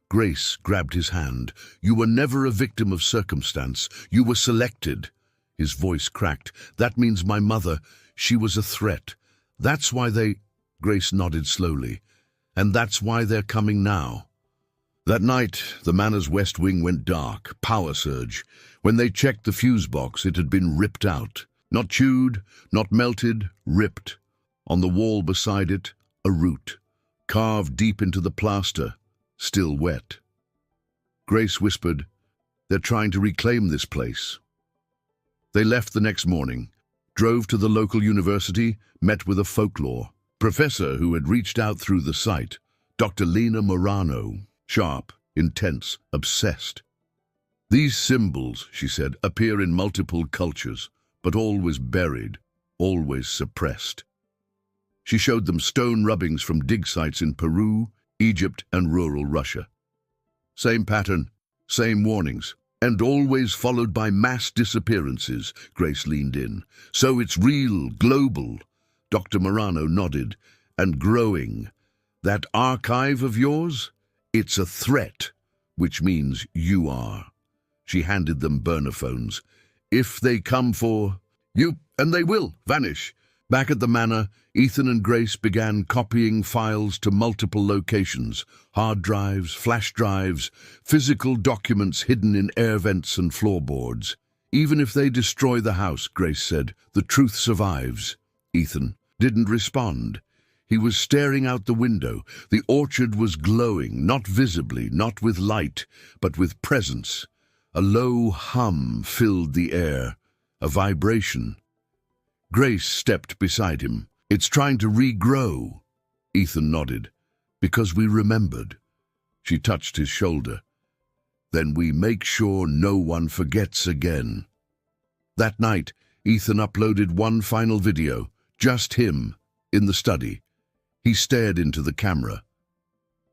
Speaker 1: Grace grabbed his hand. "You were never a victim of circumstance. You were selected." His voice cracked. "That means my mother, she was a threat. That's why they—" Grace nodded slowly. "And that's why they're coming now." That night, the manor's west wing went dark, power surge. When they checked the fuse box, it had been ripped out. Not chewed, not melted, ripped. On the wall beside it, a root, carved deep into the plaster, still wet. Grace whispered, "They're trying to reclaim this place." They left the next morning, drove to the local university, met with a folklore professor who had reached out through the site, Dr. Lena Morano, sharp, intense, obsessed. "These symbols," she said, "appear in multiple cultures, but always buried, always suppressed." She showed them stone rubbings from dig sites in Peru, Egypt, and rural Russia. Same pattern, same warnings, and always followed by mass disappearances, Grace leaned in. "So it's real, global." Dr. Morano nodded, "And growing. That archive of yours? It's a threat, which means you are." She handed them burner phones. "If they come for you, and they will vanish." Back at the manor, Ethan and Grace began copying files to multiple locations, hard drives, flash drives, physical documents hidden in air vents and floorboards. "Even if they destroy the house," Grace said, "the truth survives." Ethan didn't respond. He was staring out the window. The orchard was glowing, not visibly, not with light, but with presence. A low hum filled the air, a vibration. Grace stepped beside him. "It's trying to regrow." Ethan nodded. "Because we remembered." She touched his shoulder. "Then we make sure no one forgets again." That night, Ethan uploaded one final video, just him, in the study. He stared into the camera.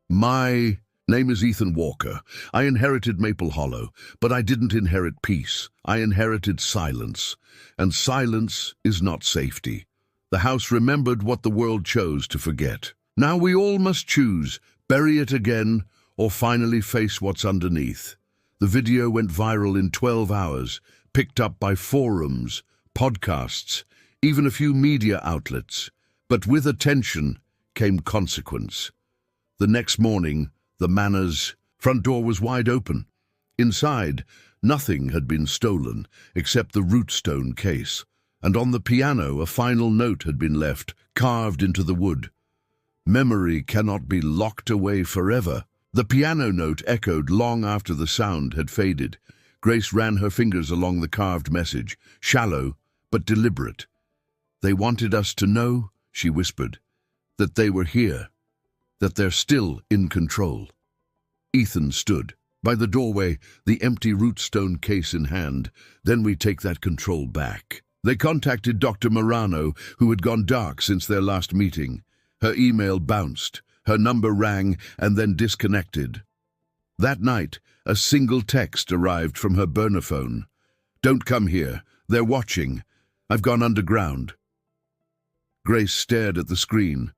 Speaker 1: "My name is Ethan Walker. I inherited Maple Hollow, but I didn't inherit peace. I inherited silence. And silence is not safety. The house remembered what the world chose to forget. Now we all must choose, bury it again, or finally face what's underneath." The video went viral in 12 hours, picked up by forums, podcasts, even a few media outlets. But with attention came consequence. The next morning, the manor's front door was wide open. Inside, nothing had been stolen except the rootstone case, and on the piano a final note had been left, carved into the wood. Memory cannot be locked away forever. The piano note echoed long after the sound had faded. Grace ran her fingers along the carved message, shallow but deliberate. "They wanted us to know," she whispered, "that they were here, that they're still in control." Ethan stood by the doorway, the empty rootstone case in hand. "Then we take that control back." They contacted Dr. Morano, who had gone dark since their last meeting. Her email bounced, her number rang, and then disconnected. That night, a single text arrived from her burner phone. "Don't come here. They're watching. I've gone underground." Grace stared at the screen.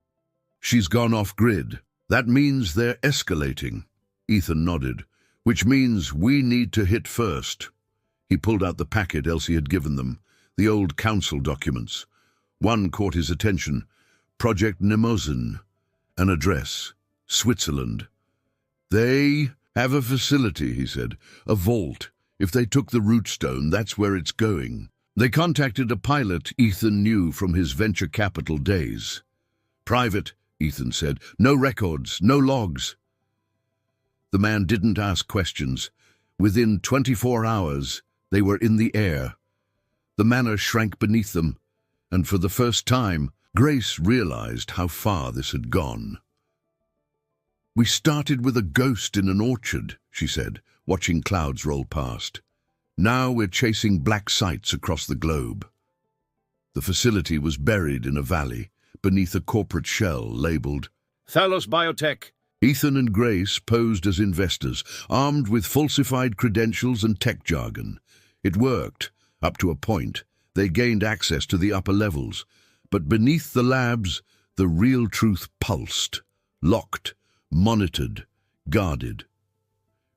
Speaker 1: "She's gone off-grid. That means they're escalating." Ethan nodded. "Which means we need to hit first." He pulled out the packet Elsie had given them, the old council documents. One caught his attention. Project Nemosin. An address. Switzerland. "They have a facility," he said. "A vault. If they took the rootstone, that's where it's going." They contacted a pilot Ethan knew from his venture capital days. "Private," Ethan said. "No records, no logs." The man didn't ask questions. Within 24 hours, they were in the air. The manor shrank beneath them, and for the first time, Grace realized how far this had gone. "We started with a ghost in an orchard," she said, watching clouds roll past. "Now we're chasing black sites across the globe." The facility was buried in a valley, beneath a corporate shell labeled Thalos Biotech. Ethan and Grace posed as investors, armed with falsified credentials and tech jargon. It worked, up to a point. They gained access to the upper levels. But beneath the labs, the real truth pulsed, locked, monitored, guarded.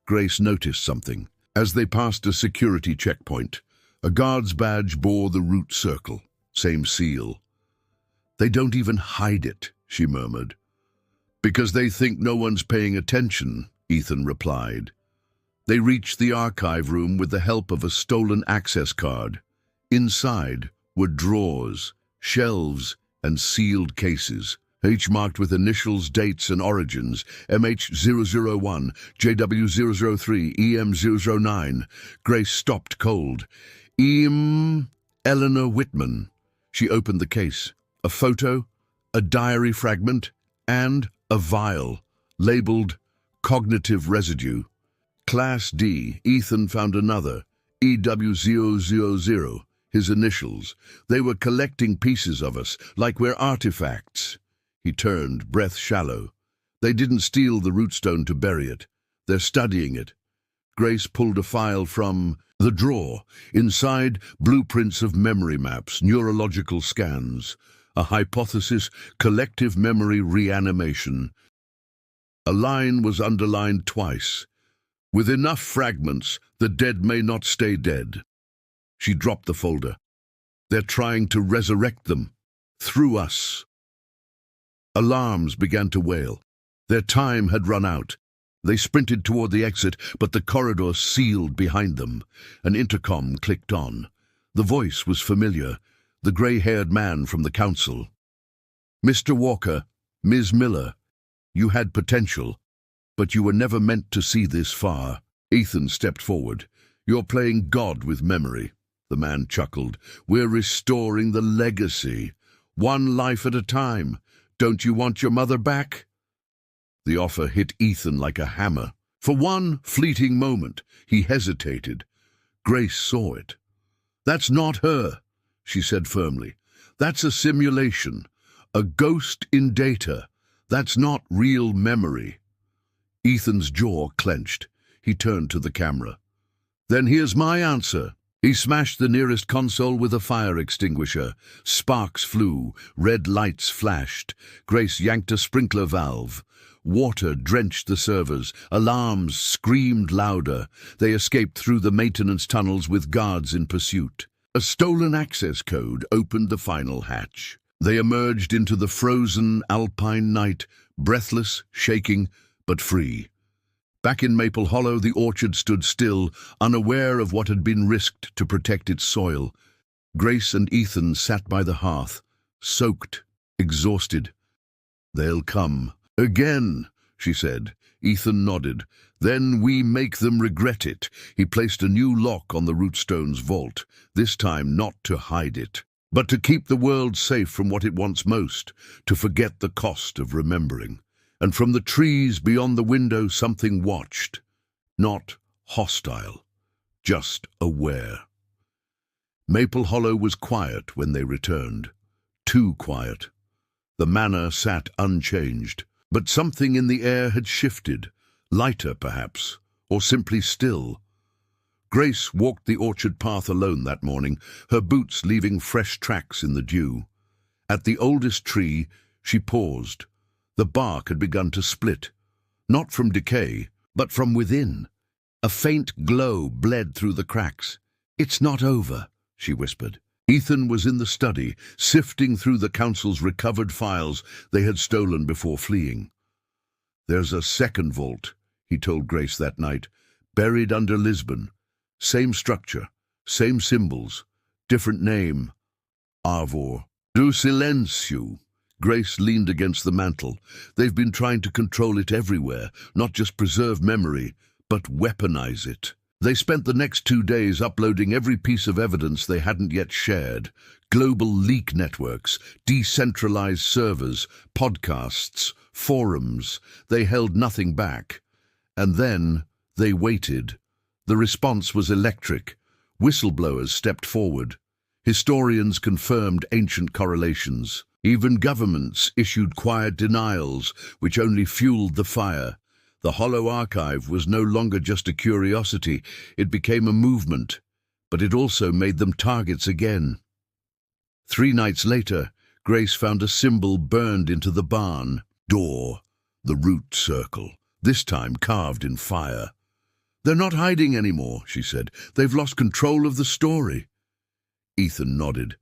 Speaker 1: Grace noticed something. As they passed a security checkpoint, a guard's badge bore the root circle, same seal. "They don't even hide it," she murmured. "Because they think no one's paying attention," Ethan replied. They reached the archive room with the help of a stolen access card. Inside were drawers, shelves, and sealed cases, each marked with initials, dates, and origins: MH001, JW003, EM009. Grace stopped cold. Eleanor Whitman. She opened the case. A photo, a diary fragment, and a vial, labeled cognitive residue. Class D. Ethan found another, EW000. His initials. "They were collecting pieces of us, like we're artifacts." He turned, breath shallow. "They didn't steal the rootstone to bury it. They're studying it." Grace pulled a file from the drawer. Inside, blueprints of memory maps, neurological scans. A hypothesis: collective memory reanimation. A line was underlined twice. "With enough fragments, the dead may not stay dead." She dropped the folder. "They're trying to resurrect them. Through us." Alarms began to wail. Their time had run out. They sprinted toward the exit, but the corridor sealed behind them. An intercom clicked on. The voice was familiar, the grey-haired man from the council. "Mr. Walker, Ms. Miller, you had potential, but you were never meant to see this far." Ethan stepped forward. "You're playing God with memory." The man chuckled. "We're restoring the legacy, one life at a time. Don't you want your mother back?" The offer hit Ethan like a hammer. For one fleeting moment, he hesitated. Grace saw it. "That's not her," she said firmly. "That's a simulation, a ghost in data. That's not real memory." Ethan's jaw clenched. He turned to the camera. "Then here's my answer." He smashed the nearest console with a fire extinguisher. Sparks flew, red lights flashed. Grace yanked a sprinkler valve. Water drenched the servers. Alarms screamed louder. They escaped through the maintenance tunnels with guards in pursuit. A stolen access code opened the final hatch. They emerged into the frozen alpine night, breathless, shaking, but free. Back in Maple Hollow, the orchard stood still, unaware of what had been risked to protect its soil. Grace and Ethan sat by the hearth, soaked, exhausted, "They'll come. Again," she said. Ethan nodded. "Then we make them regret it." He placed a new lock on the Rootstone's vault, this time not to hide it, but to keep the world safe from what it wants most, to forget the cost of remembering. And from the trees beyond the window something watched, not hostile, just aware. Maple Hollow was quiet when they returned. Too quiet. The manor sat unchanged, but something in the air had shifted, lighter perhaps, or simply still. Grace walked the orchard path alone that morning, her boots leaving fresh tracks in the dew. At the oldest tree, she paused. The bark had begun to split, not from decay, but from within. A faint glow bled through the cracks. "It's not over," she whispered. Ethan was in the study, sifting through the council's recovered files they had stolen before fleeing. "There's a second vault," he told Grace that night, "buried under Lisbon. Same structure, same symbols, different name. Arvor. Do silencio." Grace leaned against the mantel. "They've been trying to control it everywhere, not just preserve memory, but weaponize it." They spent the next 2 days uploading every piece of evidence they hadn't yet shared. Global leak networks, decentralized servers, podcasts, forums. They held nothing back. And then they waited. The response was electric. Whistleblowers stepped forward. Historians confirmed ancient correlations. Even governments issued quiet denials, which only fueled the fire. The Hollow Archive was no longer just a curiosity, it became a movement, but it also made them targets again. 3 nights later, Grace found a symbol burned into the barn door, the root circle, this time carved in fire. "They're not hiding anymore," she said. "They've lost control of the story." Ethan nodded.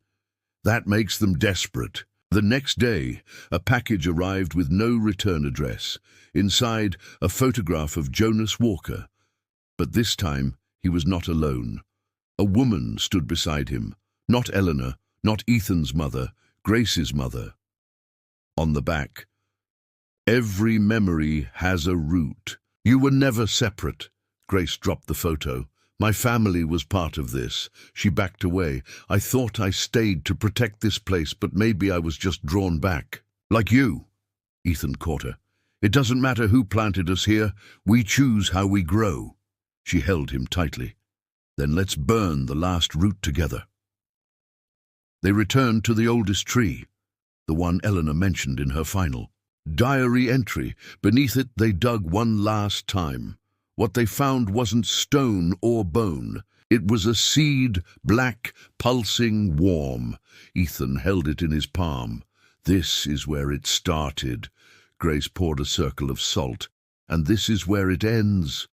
Speaker 1: "That makes them desperate." The next day, a package arrived with no return address. Inside, a photograph of Jonas Walker. But this time, he was not alone. A woman stood beside him. Not Eleanor, not Ethan's mother, Grace's mother. On the back, "Every memory has a root. You were never separate." Grace dropped the photo. "My family was part of this." She backed away. "I thought I stayed to protect this place, but maybe I was just drawn back. Like you." Ethan caught her. "It doesn't matter who planted us here. We choose how we grow." She held him tightly. "Then let's burn the last root together." They returned to the oldest tree, the one Eleanor mentioned in her final diary entry. Beneath it, they dug one last time. What they found wasn't stone or bone. It was a seed, black, pulsing, warm. Ethan held it in his palm. "This is where it started." Grace poured a circle of salt. "And this is where it ends."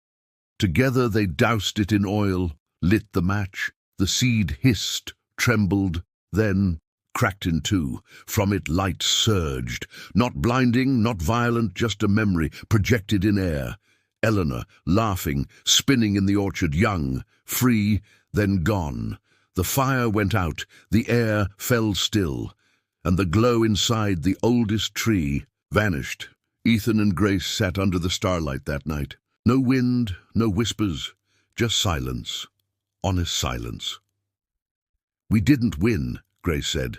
Speaker 1: Together they doused it in oil, lit the match. The seed hissed, trembled, then cracked in two. From it light surged. Not blinding, not violent, just a memory projected in air. Eleanor, laughing, spinning in the orchard, young, free, then gone. The fire went out, the air fell still, and the glow inside the oldest tree vanished. Ethan and Grace sat under the starlight that night. No wind, no whispers, just silence, honest silence. "We didn't win," Grace said.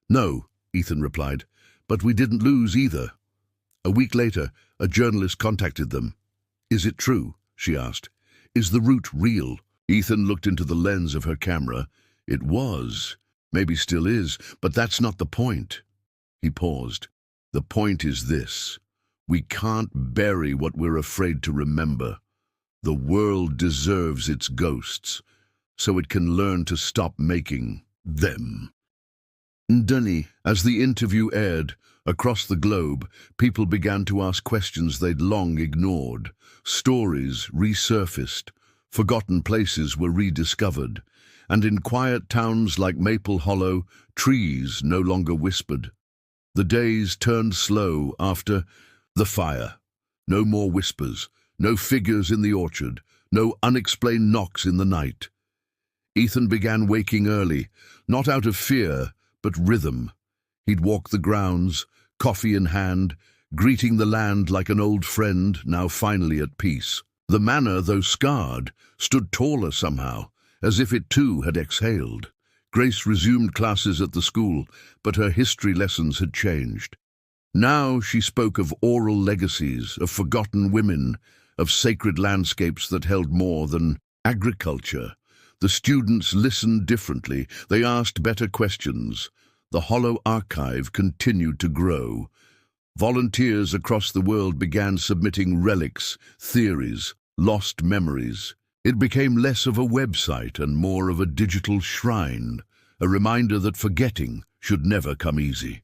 Speaker 1: "No," Ethan replied, "but we didn't lose either." A week later, a journalist contacted them. "Is it true?" she asked. "Is the root real?" Ethan looked into the lens of her camera. "It was. Maybe still is, but that's not the point." He paused. "The point is this. We can't bury what we're afraid to remember. The world deserves its ghosts, so it can learn to stop making them." Ndani, as the interview aired, across the globe, people began to ask questions they'd long ignored. Stories resurfaced, forgotten places were rediscovered, and in quiet towns like Maple Hollow, trees no longer whispered. The days turned slow after the fire. No more whispers, no figures in the orchard, no unexplained knocks in the night. Ethan began waking early, not out of fear, but rhythm. He'd walk the grounds, coffee in hand, greeting the land like an old friend, now finally at peace. The manor, though scarred, stood taller somehow, as if it too had exhaled. Grace resumed classes at the school, but her history lessons had changed. Now she spoke of oral legacies, of forgotten women, of sacred landscapes that held more than agriculture. The students listened differently. They asked better questions. The hollow archive continued to grow. Volunteers across the world began submitting relics, theories, lost memories. It became less of a website and more of a digital shrine, a reminder that forgetting should never come easy.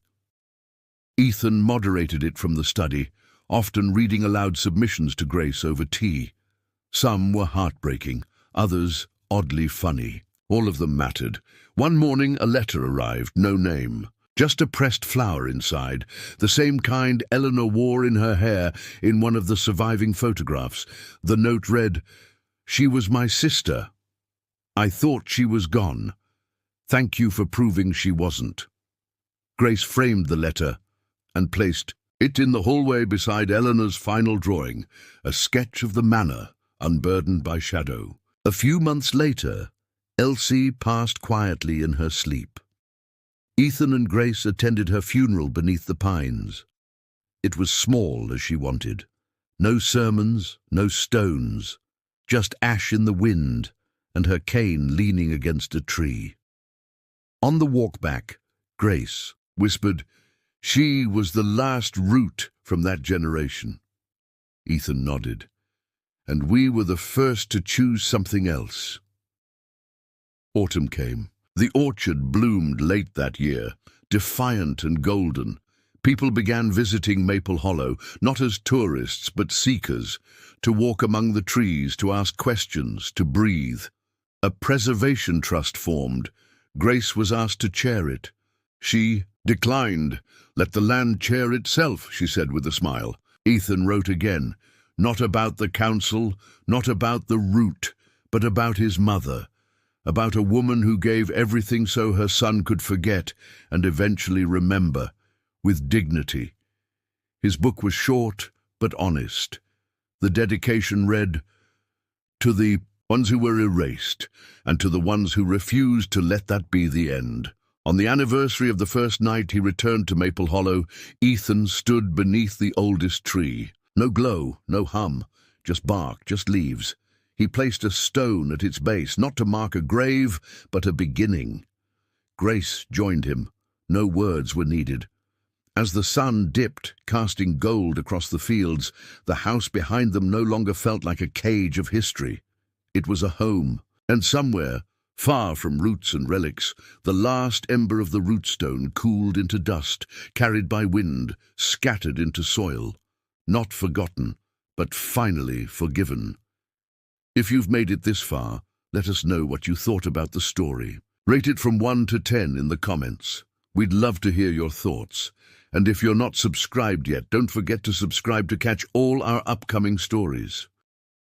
Speaker 1: Ethan moderated it from the study, often reading aloud submissions to Grace over tea. Some were heartbreaking, others oddly funny. All of them mattered. One morning a letter arrived, no name. Just a pressed flower inside, the same kind Eleanor wore in her hair in one of the surviving photographs. The note read, "She was my sister. I thought she was gone. Thank you for proving she wasn't." Grace framed the letter and placed it in the hallway beside Eleanor's final drawing, a sketch of the manor, unburdened by shadow. A few months later, Elsie passed quietly in her sleep. Ethan and Grace attended her funeral beneath the pines. It was small as she wanted. No sermons, no stones, just ash in the wind and her cane leaning against a tree. On the walk back, Grace whispered, "She was the last root from that generation." Ethan nodded. "And we were the first to choose something else." Autumn came. The orchard bloomed late that year, defiant and golden. People began visiting Maple Hollow, not as tourists but seekers, to walk among the trees, to ask questions, to breathe. A preservation trust formed. Grace was asked to chair it. She declined. "Let the land chair itself," she said with a smile. Ethan wrote again, not about the council, not about the root, but about his mother, about a woman who gave everything so her son could forget and eventually remember, with dignity. His book was short but honest. The dedication read, "To the ones who were erased, and to the ones who refused to let that be the end." On the anniversary of the first night he returned to Maple Hollow, Ethan stood beneath the oldest tree. No glow, no hum, just bark, just leaves. He placed a stone at its base, not to mark a grave, but a beginning. Grace joined him. No words were needed. As the sun dipped, casting gold across the fields, the house behind them no longer felt like a cage of history. It was a home, and somewhere, far from roots and relics, the last ember of the rootstone cooled into dust, carried by wind, scattered into soil. Not forgotten, but finally forgiven. If you've made it this far, let us know what you thought about the story. Rate it from 1 to 10 in the comments. We'd love to hear your thoughts. And if you're not subscribed yet, don't forget to subscribe to catch all our upcoming stories.